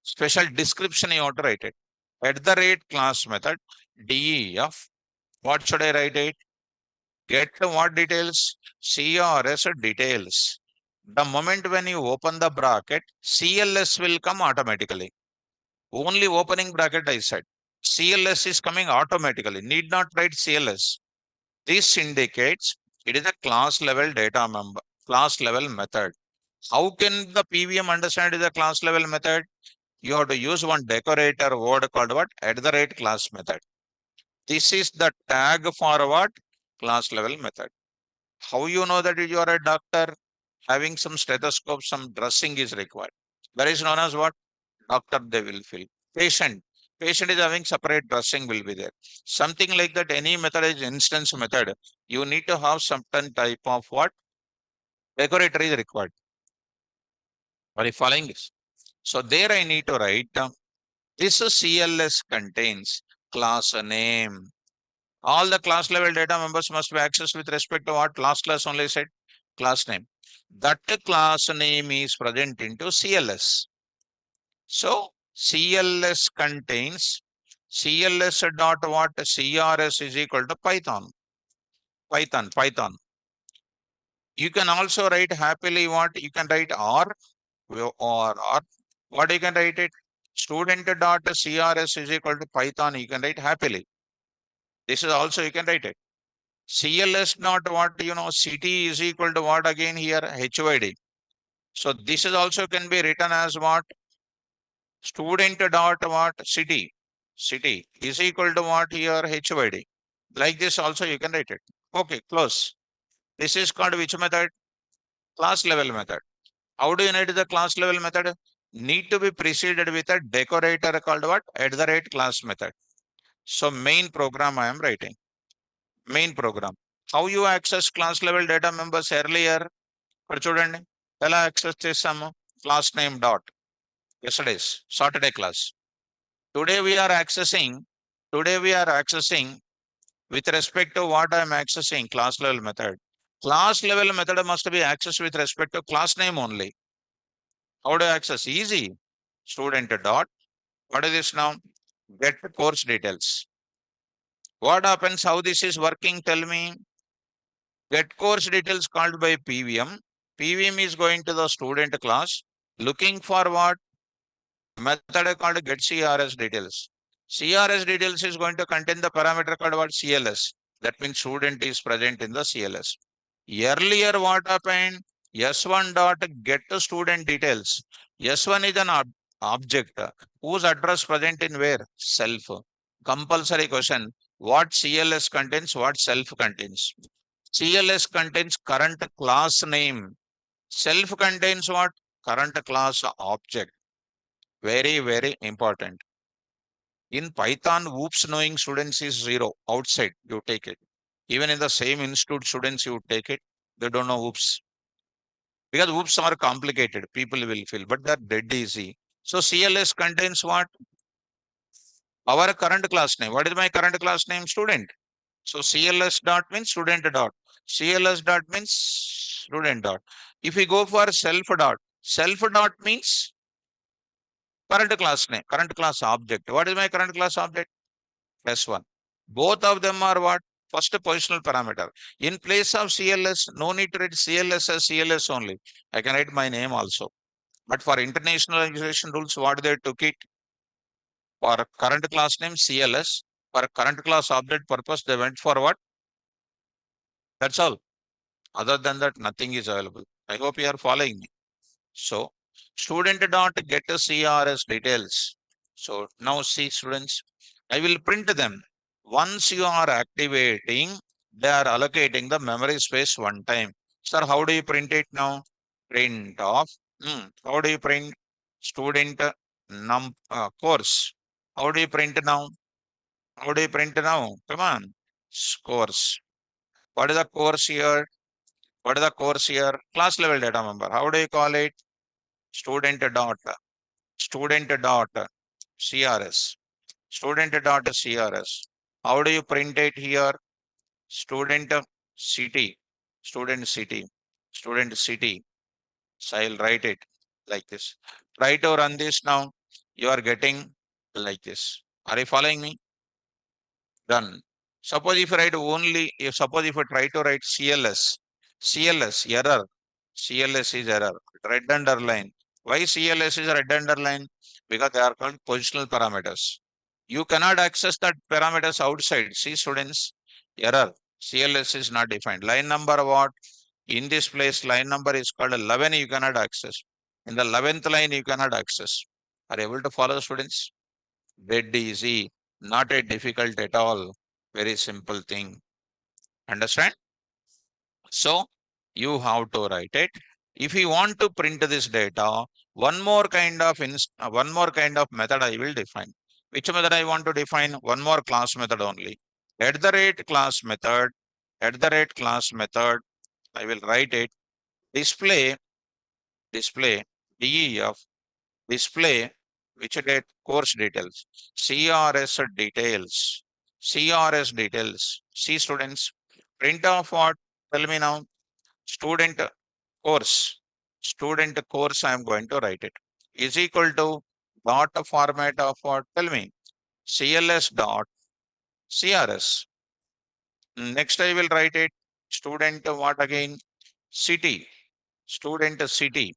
special description you have to write it. At the rate class method, DEF, what should I write it? Get what details? CRS details. The moment when you open the bracket, CLS will come automatically. Only opening bracket I said. CLS is coming automatically. Need not write CLS. This indicates it is a class level data member, class level method. How can the PVM understand it is a class level method? You have to use one decorator word called what? At the rate class method. This is the tag for what? Class level method. How you know that you are a doctor? Having some stethoscope, some dressing is required. That is known as what? Doctor they will fill. Patient. Patient is having separate dressing will be there. Something like that, any method is instance method. You need to have certain type of what? Decorator is required. Are you following this? So there I need to write this CLS contains class name. All the class level data members must be accessed with respect to what last class only said class name. That class name is present into CLS. So CLS contains CLS dot what? CRS is equal to Python. Python. You can also write happily what? You can write or what you can write it? Student dot CRS is equal to Python. You can write happily. This is also you can write it. CLS not what city is equal to what again here HYD. So this is also can be written as what student dot what city is equal to what here HYD. Like this also you can write it. Okay, close. This is called which method? Class level method. How do you need the class level method? Need to be preceded with a decorator called what? At the rate class method. So main program I am writing. Main program. How you access class level data members earlier? ఇక్కడ చూడండి ఎలా access చేసాము. Class name dot yesterday's Saturday class. Today we are accessing, today we are accessing with respect to what I am accessing, class level method. Class level method must be accessed with respect to class name only. How do you access? Easy. Student dot, what is this now? Get course details. What happens? How this is working? Tell me. Get course details called by PVM. PVM is going to the student class, looking for what? Method called get CRS details. CRS details is going to contain the parameter called what? CLS. That means student is present in the CLS. Earlier what happened? S1 dot get to student details. S1 is an object whose address present in where? Self. Compulsory question. What CLS contains? What self contains? CLS contains current class name. Self contains what? Current class object. Very, very important. In Python, OOPS knowing students is zero. Outside, you take it. Even in the same institute, students, you take it. They don't know OOPS. Because OOPS are complicated. People will feel, but they're dead easy. So CLS contains what? Our current class name. What is my current class name? Student. So CLS dot means student dot. CLS dot means student dot. If we go for self dot means current class name, current class object. What is my current class object? S1. Both of them are what? First positional parameter. In place of CLS, no need to write CLS as CLS only. I can write my name also. But for internationalization rules, what they took it? For current class name CLS, for current class object purpose, they went for what? That's all. Other than that, nothing is available. I hope you are following me. So student dot get a CRS details. So now see students, I will print them. Once you are activating, they are allocating the memory space one time. Sir, how do you print it now? Print of, how do you print student course? How do you print now? How do you print now? Come on, course. What is the course here? What is the course here? Class level data member. How do you call it? Student dot CRS. Student dot CRS. How do you print it here? Student city. Student city. Student city. So I'll write it like this. Try to run this now. You are getting like this. Are you following me? Done. Suppose if I write only, if suppose if I try to write CLS error, CLS is error, red underline. Why CLS is red underline? Because they are called positional parameters. You cannot access that parameters outside. See students, error, CLS is not defined. Line number what? In this place, line number is called 11, you cannot access. In the 11th line, you cannot access. Are you able to follow students? Dead easy, not a difficult at all. Very simple thing. Understand? So you have to write it. If you want to print this data, one more kind of method I will define. Which method I want to define? One more class method only. At the rate class method, I will write it. Display DEF, display which date course details, CRS details. See students, print of what? Tell me now. Student course, I am going to write it is equal to dot format of what? Tell me. CLS dot CRS. Next I will write it. Student what again? City. Student city.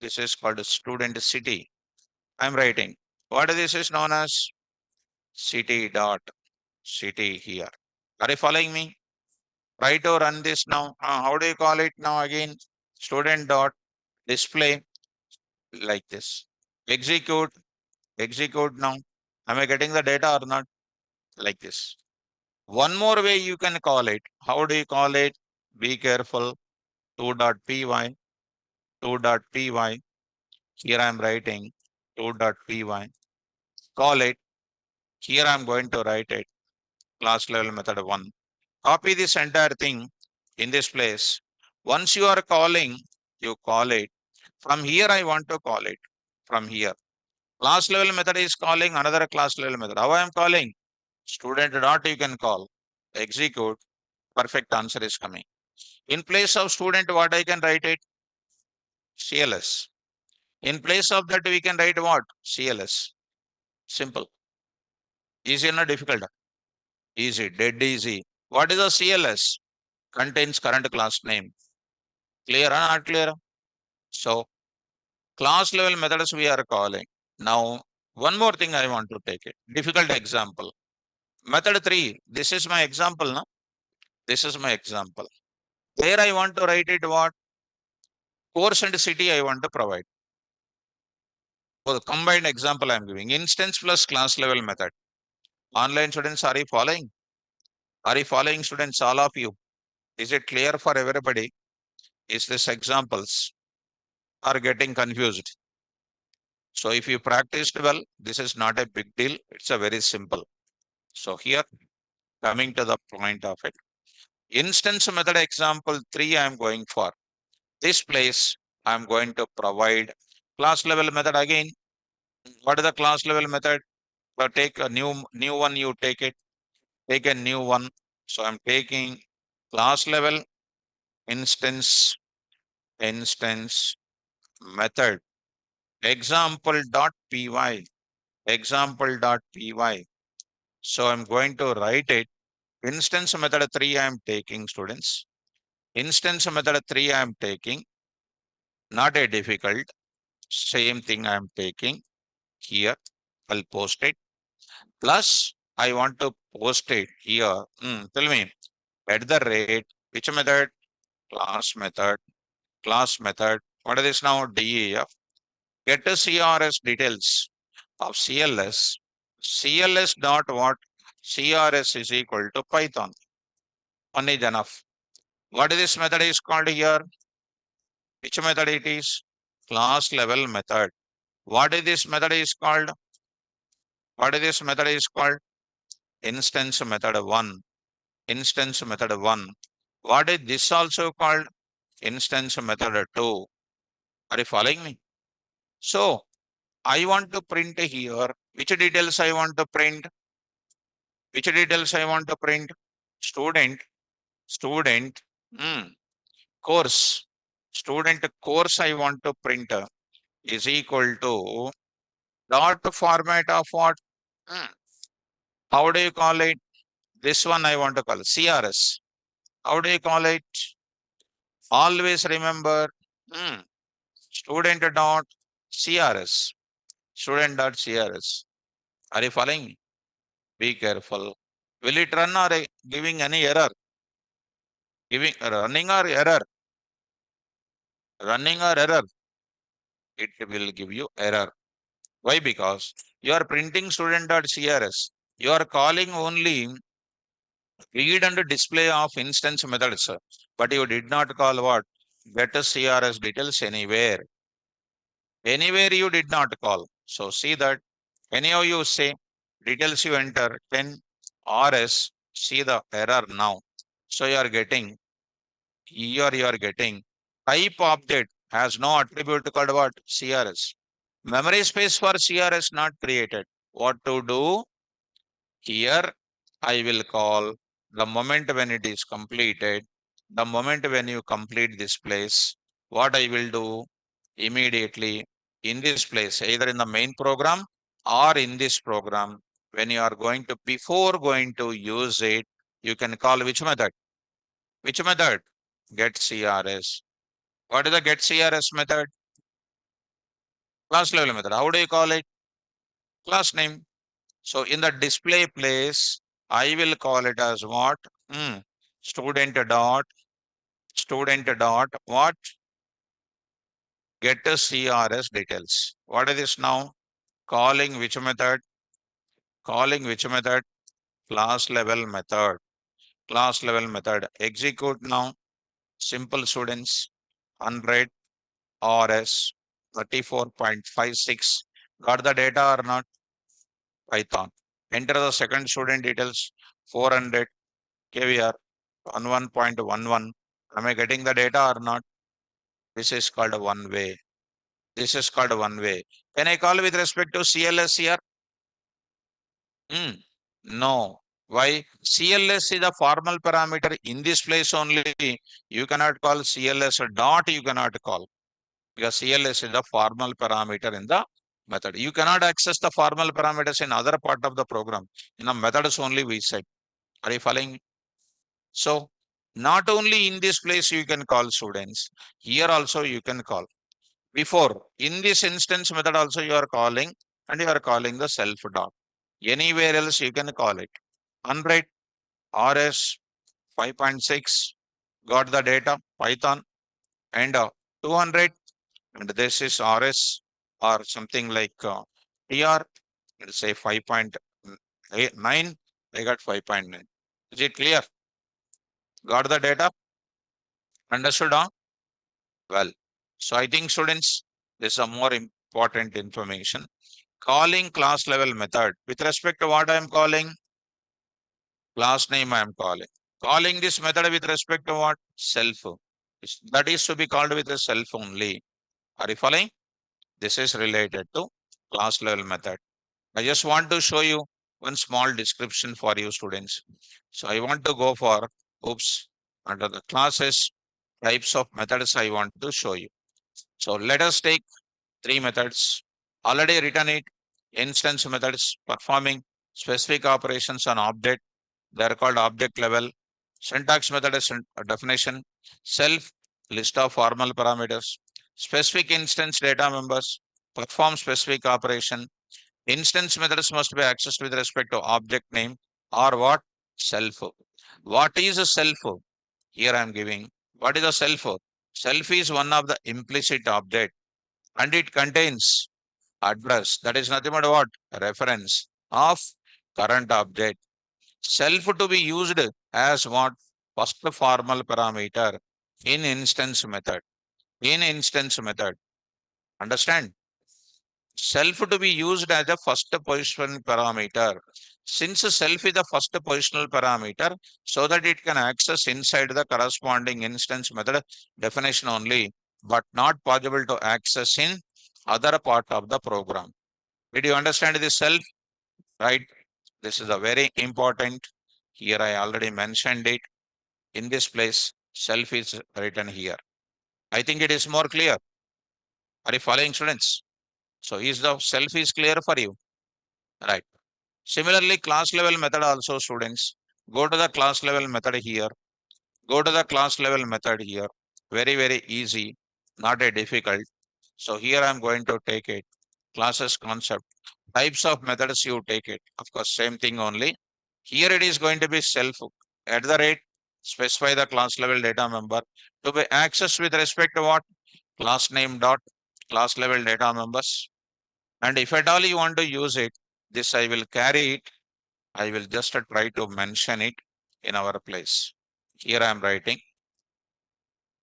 This is called student city. I'm writing. What this is known as? City dot city here. Are you following me? Try to run this now. How do you call it now again? Student dot display like this. Execute now. Am I getting the data or not? Like this. One more way you can call it. How do you call it? Be careful. 2.py, 2.py. Here I am writing 2.py. Call it. Here I am going to write it. Class level method 1. Copy this entire thing in this place. Once you are calling you call it. From here, I want to call it. From here. Class level method is calling another class level method. How I am calling? Student dot you can call. Execute. Perfect answer is coming. In place of student, what I can write it? CLS. In place of that, we can write what? CLS. Simple. Easy or not difficult? Easy, dead easy. What is a CLS? Contains current class name. Clear or not clear? So, class level methods we are calling. Now, one more thing I want to take it. Difficult example. Method 3. This is my example, no? This is my example. There I want to write it what? Course and city I want to provide. For the combined example I am giving. Instance plus class level method. Online students, are you following? Are you following, students, all of you? Is it clear for everybody? Is this examples are getting confused? So if you practiced well, this is not a big deal. It's a very simple. So here, coming to the point of it. Instance method example 3 I am going for. This place I am going to provide class level method again. What is the class level method? Take a new one, you take it. Take a new one. So I'm taking class level instance method example.py. Example.py. So I'm going to write it. Instance method 3 I am taking, students. Instance method 3 I am taking. Not a difficult. Same thing I am taking here. I'll post it. Plus, I want to post it here. Tell me, at the rate, which method? Class method. Class method. What is this now? DEF. Get the CRS details of CLS. CLS dot what? CRS is equal to Python. One is enough. What is this method is called here? Which method it is? Class level method. What is this method is called? What is this method is called? Instance method 1. Instance method 1. What is this also called? Instance method 2. Are you following me? So, I want to print here. Which details I want to print? Which details I want to print? Student, student, course. Student course I want to print is equal to dot format of what? How do you call it? This one I want to call CRS. How do you call it? Always remember student dot CRS. Student dot CRS. Are you following me? Be careful. Will it run or giving any error? Giving running or error? Running or error? It will give you error. Why? Because you are printing student.crs. You are calling only read and display of instance methods, but you did not call what? Get CRS details anywhere. Anywhere you did not call. So see that anyhow you say details you enter 10 RS. See the error now. So you are getting here you are getting type object has no attribute called what? CRS. Memory space for CRS not created. What to do? Here I will call the moment when it is completed, the moment when you complete this place, what I will do immediately in this place, either in the main program or in this program, when you are going to, before going to use it, you can call which method? Which method? Get CRS. What is the get CRS method? Class level method. How do you call it? Class name. So in the display place, I will call it as what? Student dot what? Get a CRS details. What is this now? Calling which method? Calling which method? Class level method. Class level method. Execute now. Simple, students. 100 RS 34.56. Got the data or not? Python. Enter the second student details. 400 KVR on 1.11. Am I getting the data or not? This is called a one way. This is called a one way. Can I call with respect to CLS here? No. Why? CLS is a formal parameter. In this place only, you cannot call CLS dot, you cannot call. Because CLS is a formal parameter in the method. You cannot access the formal parameters in other part of the program. In a methods only we said. Are you following? So, not only in this place you can call students, here also you can call. Before, in this instance method also you are calling, and you are calling the self dot. Anywhere else you can call it. 100 RS 5.6 got the data Python, and 200, and this is RS or something like TR, let's say 5.9, I got 5.9. Is it clear? Got the data? Understood? Huh? Well, so I think students, this is a more important information. Calling class level method with respect to what I am calling, class name I am calling. Calling this method with respect to what? Self. That is to be called with a self only. Are you following? This is related to class level method. I just want to show you one small description for you students. So I want to go for, oops, under the classes, types of methods I want to show you. So let us take three methods. Already written it. Instance methods performing specific operations on object. They are called object level. Syntax method is a definition. Self, list of formal parameters. Specific instance data members perform specific operation. Instance methods must be accessed with respect to object name or what? Self. What is a self? Here I am giving. What is a self? Self is one of the implicit object, and it contains address. That is nothing but what? Reference of current object. Self to be used as what? First formal parameter in instance method. In instance method. Understand? Self to be used as a first position parameter. Since self is the first positional parameter, so that it can access inside the corresponding instance method definition only, but not possible to access in other part of the program. Did you understand this self? Right? This is a very important. Here I already mentioned it. In this place, self is written here. I think it is more clear. Are you following, students? So is the self is clear for you? Right. Similarly, class level method also, students. Go to the class level method here. Go to the class level method here. Very, very easy, not a difficult. So here I'm going to take it. Classes concept. Types of methods you take it. Of course, same thing only. Here it is going to be self at the rate. Specify the class level data member to be accessed with respect to what? Class name dot class level data members. And if at all you want to use it, this I will carry it. I will just try to mention it in our place. Here I am writing.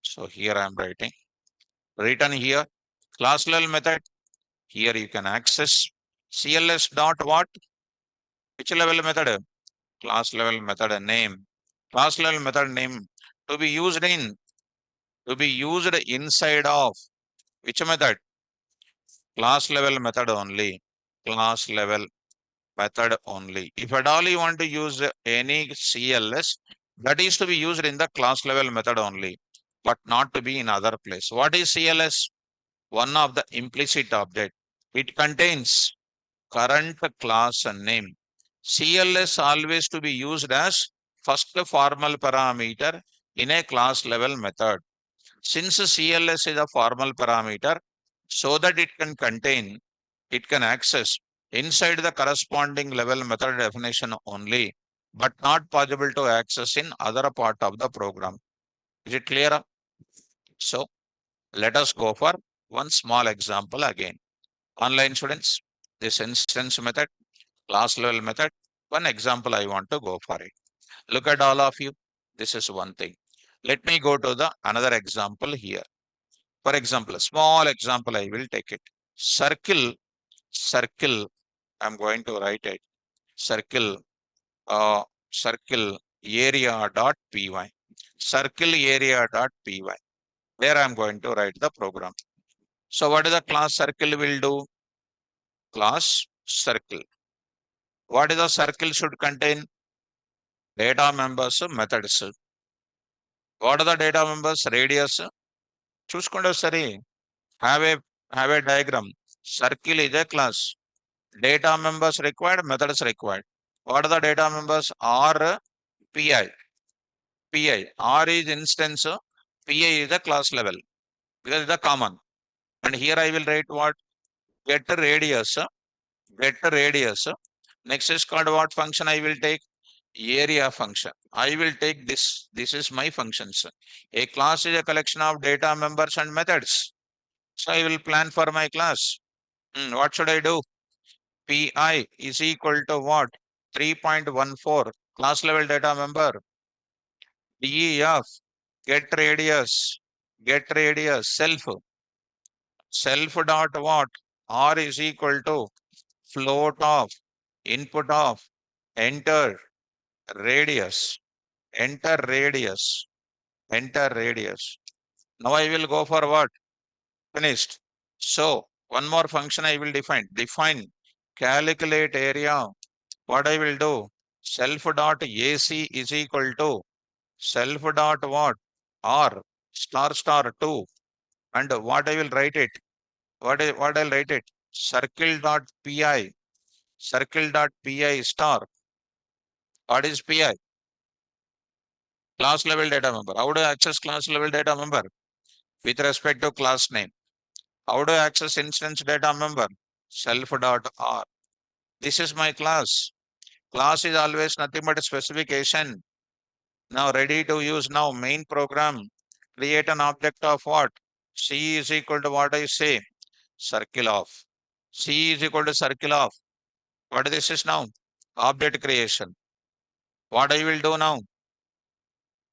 So here I am writing. Written here, class level method. Here you can access CLS dot what? Which level method? Class level method name. Class level method name to be used in, to be used inside of which method? Class level method only. Class level method only. If at all you want to use any CLS, that is to be used in the class level method only, but not to be in other place. What is CLS? One of the implicit object. It contains current class and name. CLS always to be used as first formal parameter in a class level method. Since CLS is a formal parameter, so that it can contain, it can access inside the corresponding level method definition only, but not possible to access in other part of the program. Is it clear? So let us go for one small example again. Online students, this instance method, class level method, one example I want to go for it. Look at all of you. This is one thing. Let me go to the another example here. For example, a small example, I will take it. Circle, I'm going to write it. Circle, circle area dot py. Circle area dot py. There I am going to write the program. So what is the class circle will do? Class circle. What is the circle should contain? Data members, methods. What are the data members? Radius. చూసుకోండి సరే. Have a diagram. Circle is a class. Data members required, methods required. What are the data members? R, PI. PI. R is instance. PI is the class level. Because it's the common. And here I will write what? Get radius. Get radius. Next is called what function I will take? Area function. I will take this. This is my functions. A class is a collection of data members and methods. So I will plan for my class. What should I do? PI is equal to what? 3.14 class level data member. DEF get radius self dot what? R is equal to float of input of enter radius enter radius enter radius. Now I will go for what? Finished. So one more function I will define calculate area. What I will do? Self dot AC is equal to self dot what? R star 2. And what I will write it? What I'll write it? Circle dot PI. Circle dot PI star. What is PI? Class level data member. How do I access class level data member? With respect to class name. How do I access instance data member? Self dot R. This is my class. Class is always nothing but a specification. Now ready to use now main program. Create an object of what? C is equal to what I say? Circle of. C is equal to circle of. What this is now? Object creation. What I will do now?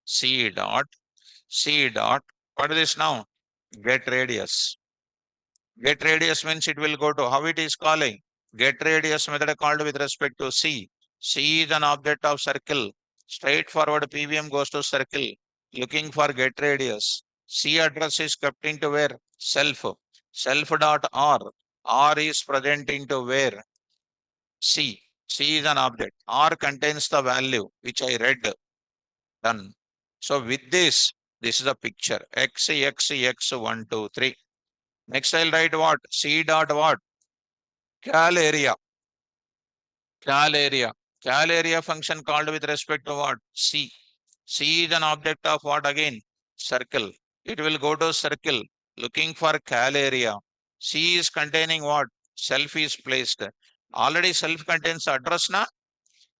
C dot. What is this now? Get radius. Get radius means it will go to how it is calling. Get radius method called with respect to C. C is an object of circle. Straightforward PVM goes to circle. Looking for get radius. C address is kept into where? Self. Self dot R. R is present into where? C. C is an object. R contains the value which I read. Done. So with this is a picture. X, 1, 2, 3. Next I'll write what? C dot what? Cal area. Cal area. Cal area function called with respect to what? C. C is an object of what again? Circle. It will go to circle. Looking for cal area. C is containing what? Self is placed. Already self contains address na?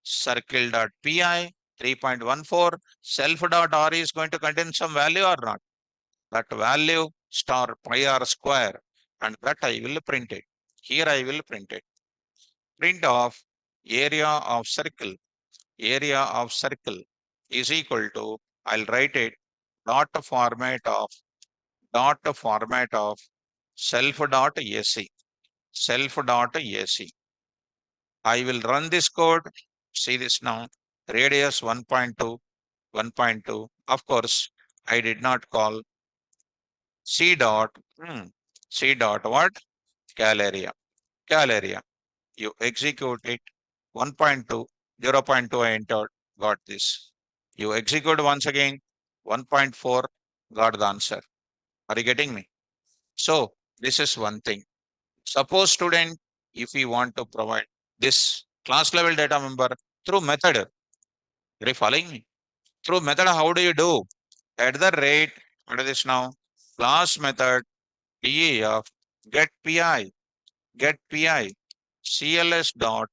Circle dot pi 3.14. Self dot r is going to contain some value or not? That value star pi r square, and that I will print it. Here I will print it. Print of area of circle is equal to, I'll write it, dot format of self dot AC. I will run this code. See this now. Radius 1.2, 1.2. Of course, I did not call C dot, C dot what? Cal area. You execute it. 1.2, 0.2 I entered, got this. You execute once again, 1.4, got the answer. Are you getting me? So this is one thing. Suppose student, if we want to provide this class level data member through method, are you following me? Through method, how do you do? At the rate, what is this now? Class method, DEF, get PI, CLS dot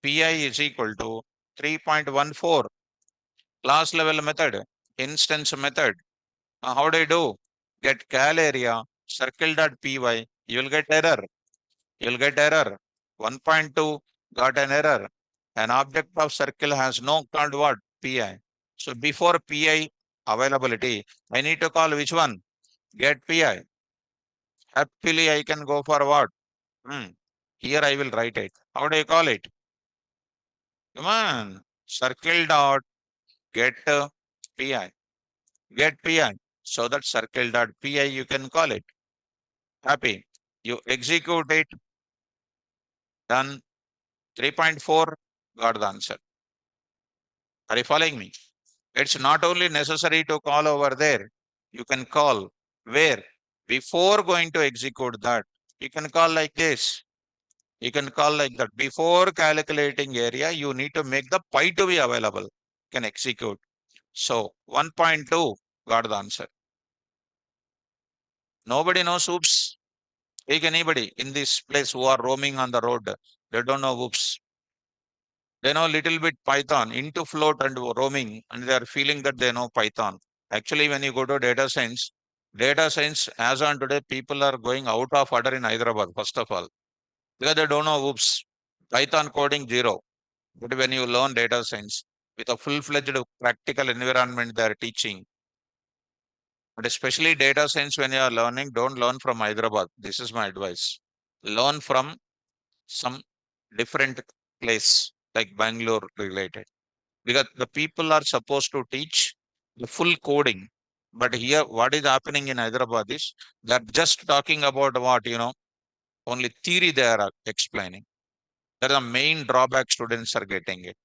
PI is equal to 3.14 class level method, instance method. How do you do? Get cal area, circle dot py, you will get error. 1.2 got an error. An object of circle has no called what? PI. So before PI availability, I need to call which one? Get PI. Happily I can go for what? Here I will write it. How do you call it? Come on. Circle dot get PI. Get PI. So that circle.py you can call it. Happy. You execute it, done. 3.4, got the answer. Are you following me? It's not only necessary to call over there. You can call where? Before going to execute that, you can call like this. You can call like that. Before calculating area, you need to make the pi to be available. You can execute. So 1.2 got the answer. Nobody knows oops. Take anybody in this place who are roaming on the road. They don't know oops. They know little bit Python into float and roaming, and they are feeling that they know Python. Actually, when you go to data science as on today, people are going out of order in Hyderabad, first of all, because they don't know oops. Python coding zero. But when you learn data science with a full-fledged practical environment they are teaching, but especially data science when you are learning, don't learn from Hyderabad. This is my advice. Learn from some different place like Bangalore related. Because the people are supposed to teach the full coding. But here, what is happening in Hyderabad is they're just talking about what, only theory they are explaining. That are the main drawback students are getting it.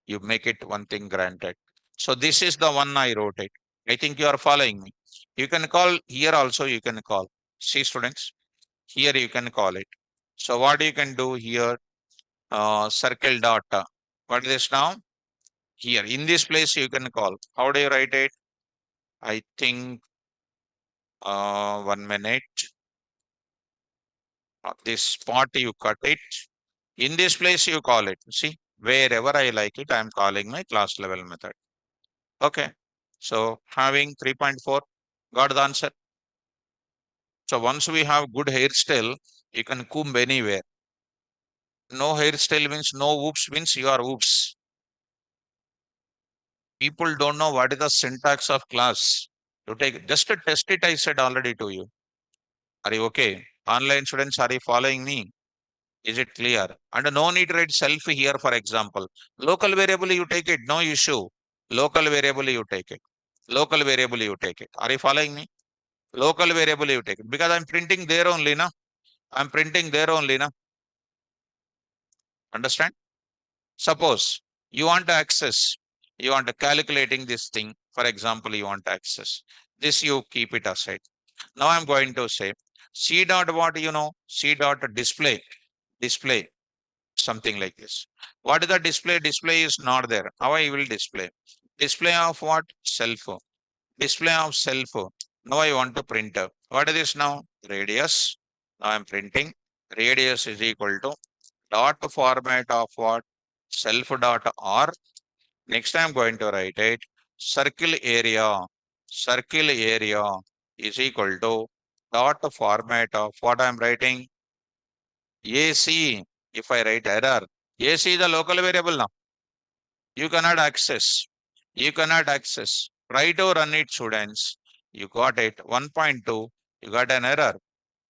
You make it one thing granted. So this is the one I wrote it. I think you are following me. You can call here also, you can call. See students, here you can call it. So what you can do here, circle dot. What is this now? Here in this place you can call. How do you write it? I think 1 minute. This spot you cut it. In this place you call it. See, wherever I like it, I am calling my class level method. Okay. So having 3.4, got the answer. So once we have good hairstyle, you can comb anywhere. No hairstyle means no whoops means you are whoops. People don't know what is the syntax of class. You take just to test it, I said already to you. Are you okay? Online students, are you following me? Is it clear? And no need to write self here, for example. Local variable you take it, no issue. Local variable you take it. Local variable you take it. Are you following me? Local variable you take it. Because I'm printing there only, na. I'm printing there only, na. Understand? Suppose you want to access, you want to calculating this thing. For example, you want to access. This you keep it aside. Now I'm going to say C dot what C dot display something like this. What is the display? Display is not there. How I will display? Display of what? Self. Display of self. Now I want to print. What is this now? Radius. Now I'm printing. Radius is equal to dot format of what? Self dot r. Next I'm going to write it. Circle area. Circle area is equal to dot format of what I'm writing? AC. If I write error, AC is the local variable now. You cannot access. You cannot access. Try to run it, students. You got it. 1.2. You got an error.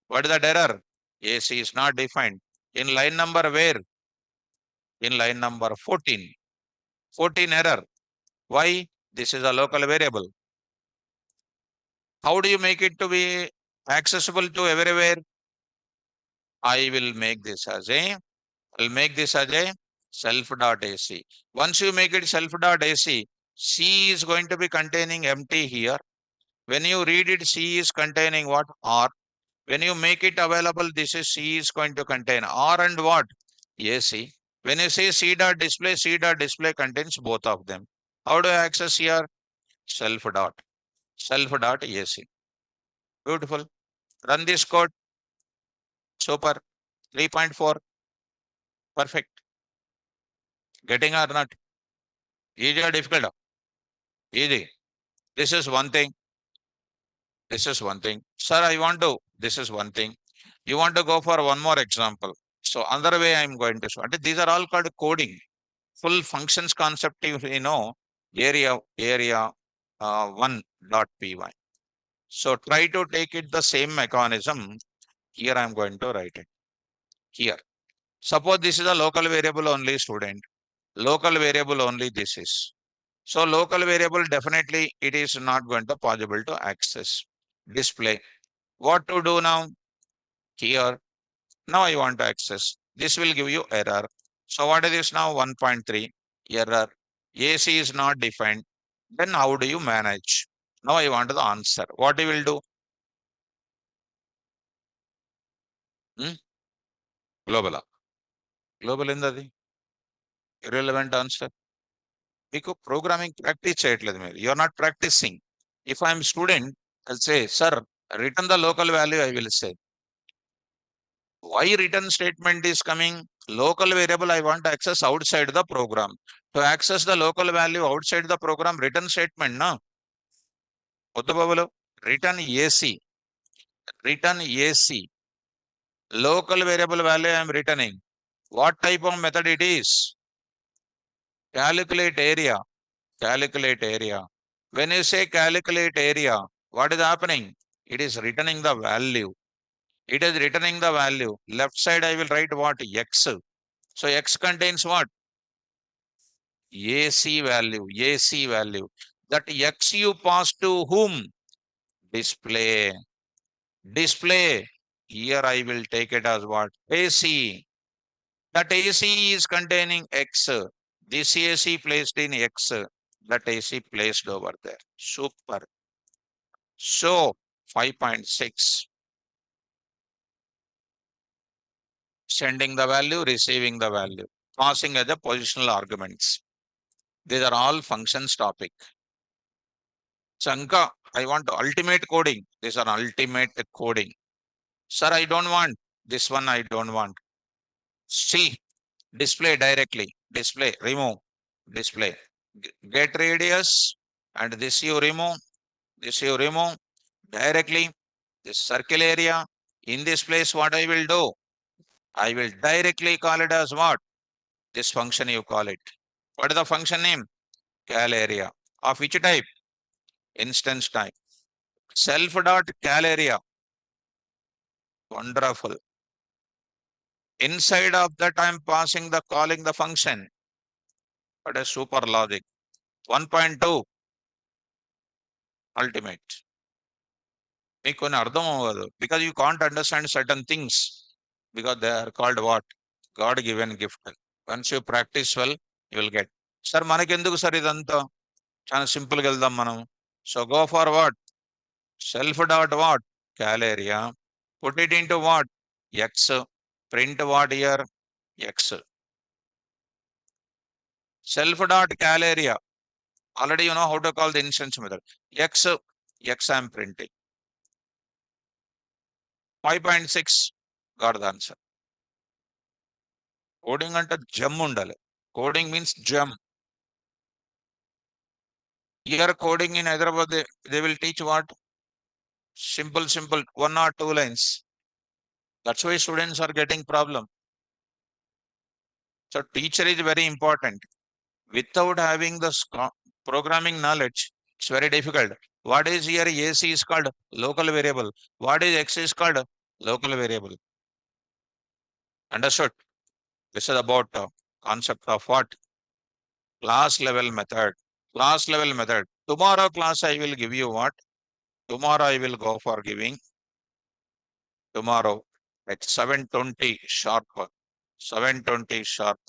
What is that error? AC is not defined. In line number where? In line number 14. 14 error. Why? This is a local variable. How do you make it to be accessible to everywhere? I will make this as a I'll make this as a self.ac. Once you make it self.ac, C is going to be containing empty here. When you read it, C is containing what? R. When you make it available, this is C is going to contain R and what? AC. When you say C.display contains both of them. How do I access here? Self.ac. Beautiful. Run this code. Super. 3.4. Perfect. Getting or not? Easy or difficult? Easy. This is one thing. This is one thing. Sir, this is one thing. You want to go for one more example. So another way I'm going to show. These are all called coding. Full functions concept, area 1.py. So try to take it the same mechanism. Here I'm going to write it. Here. Suppose this is a local variable only, student. Local variable only this is. So local variable, definitely it is not going to possible to access. Display. What to do now? Here. Now I want to access. This will give you error. So what is this now? 1.3 error. AC is not defined. Then how do you manage? Now I want the answer. What you will do? Hmm? Global. Global ఇందది irrelevant answer. మీకు programming practice చేయట్లేదు మీరు. You are not practicing. If I am student, I'll say, sir, return the local value, I will say. Why return statement is coming? Local variable I want to access outside the program. To access the local value outside the program, return statement, no? వద్దు బాబులు. Return AC. Return AC. Local variable value I am returning. What type of method it is? Calculate area. Calculate area. When you say calculate area, what is happening? It is returning the value. It is returning the value. Left side I will write what? X. So X contains what? AC value. AC value. That X you pass to whom? Display. Display. Here I will take it as what? AC. That AC is containing X. This AC placed in X. That AC placed over there. Super. So 5.6. Sending the value, receiving the value, passing as a positional arguments. These are all functions topic. Chanka, I want ultimate coding. These are ultimate coding. Sir, I don't want. This one I don't want. See, display directly. Display, remove. Display. Get radius. And this you remove. This you remove. Directly. This circle area. In this place, what I will do? I will directly call it as what? This function you call it. What is the function name? Cal area. Of which type? Instance type. Self dot cal area. Wonderful. Inside of that, I'm passing the calling the function. What a super logic. 1.2 ultimate. మీకు కొన్ని అర్థం అవ్వదు because you can't understand certain things because they are called what? God given gift. Once you practice well, you will get. Sir మనకెందుకు sir ఇదంతా? చాలా సింపుల్గా వెళ్దాం మనం. So go for what? Self dot what? Cal area. Put it into what? X. Print what here? X. Self dot cal area. Already you know how to call the instance method. X. X I am printing. 5.6. Got the answer. Coding ante gem undale. Coding means gem. Here coding in Hyderabad, they will teach what? Simple, 1 or 2 lines. That's why students are getting problem. So teacher is very important. Without having the programming knowledge, it's very difficult. What is here AC is called local variable. What is X is called local variable. Understood? This is about concept of what? Class level method. Class level method. Tomorrow class I will give you what? Tomorrow I will go for giving. Tomorrow at 7:20 sharp. 7:20 sharp.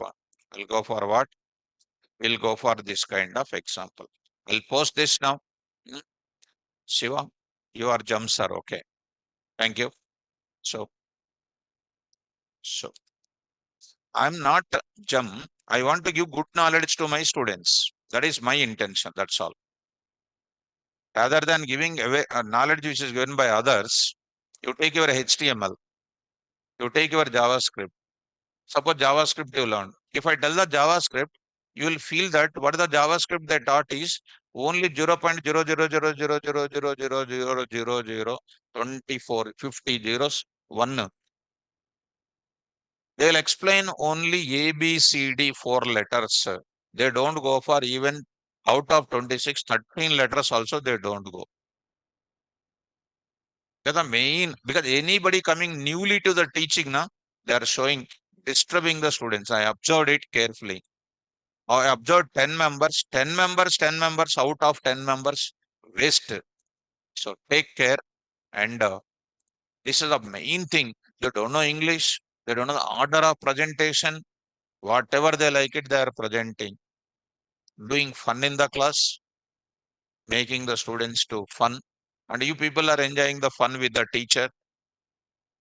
I'll go for what? We'll go for this kind of example. I'll post this now. Shiva, you are jump sir. Okay. Thank you. So I'm not jump. I want to give good knowledge to my students. That is my intention. That's all. Rather than giving away knowledge which is given by others, you take your HTML, you take your JavaScript. Suppose JavaScript you learn. If I tell the JavaScript, you will feel that what the JavaScript they taught is only 0.00000000024 50 zeros 1. They will explain only A, B, C, D 4 letters. They don't go for even out of 26, 13 letters also they don't go. That's the main, because anybody coming newly to the teaching, na, they are showing, disturbing the students. I observed it carefully. I observed 10 members, 10 members, 10 members out of 10 members waste. So take care. And this is the main thing. They don't know English. They don't know the order of presentation. Whatever they like it, they are presenting. Doing fun in the class, making the students to fun. And you people are enjoying the fun with the teacher.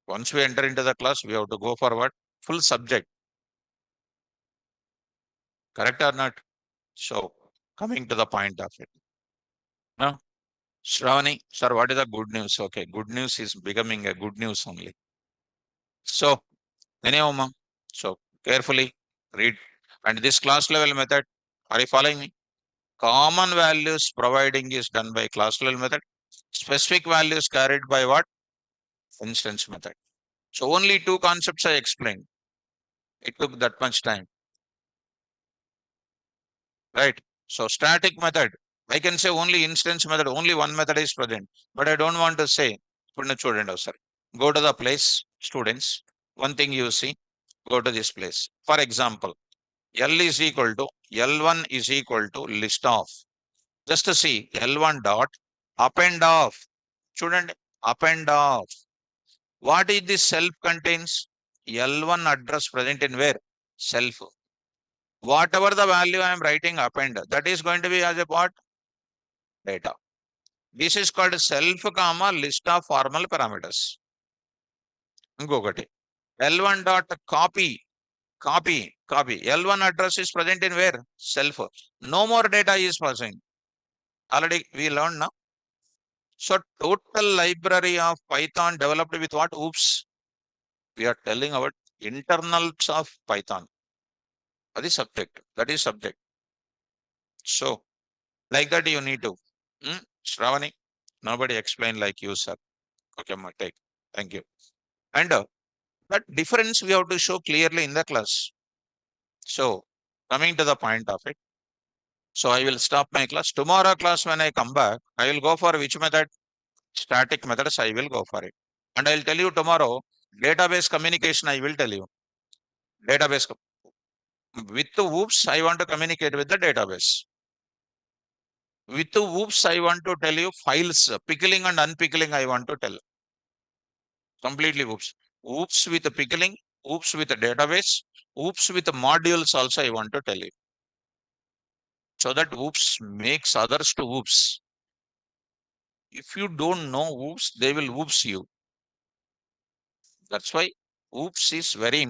Once we enter into the class, we have to go forward. Full subject. Correct or not? So coming to the point of it. Now, Shravani, sir, what is the good news? Okay, good news is becoming a good news only. So, anyhow, ma'am, so carefully read. And this class level method, are you following me? Common values providing is done by class level method. Specific values carried by what? Instance method. So only two concepts I explained. It took that much time, right? So static method, I can say only instance method, only one method is present, but I don't want to say, sorry. Go to the place, students. One thing you see, go to this place. For example, L is equal to L1 is equal to list of. Just to see L1 dot append of. Student, append of. What is this self contains? L1 address present in where? Self. Whatever the value I am writing append, that is going to be as a part data. This is called self comma list of formal parameters. Ingokati. L1 dot copy. L1 address is present in where? Self. No more data is passing. Already we learned now. So total library of Python developed with what? Oops. We are telling about internals of Python. That is subject. That is subject. So like that you need to. Shravani, nobody explain like you, sir. Okay, ma, take. Thank you. And that difference we have to show clearly in the class. So coming to the point of it. So I will stop my class. Tomorrow class when I come back, I will go for which method? Static methods I will go for it. And I'll tell you tomorrow, database communication I will tell you. Database. With the whoops, I want to communicate with the database. With the whoops, I want to tell you files, pickling and unpickling I want to tell. Completely whoops. Whoops with the pickling, whoops with the database, whoops with the modules also I want to tell you. So that whoops makes others to whoops. If you don't know whoops, they will whoops you. That's why whoops is very important.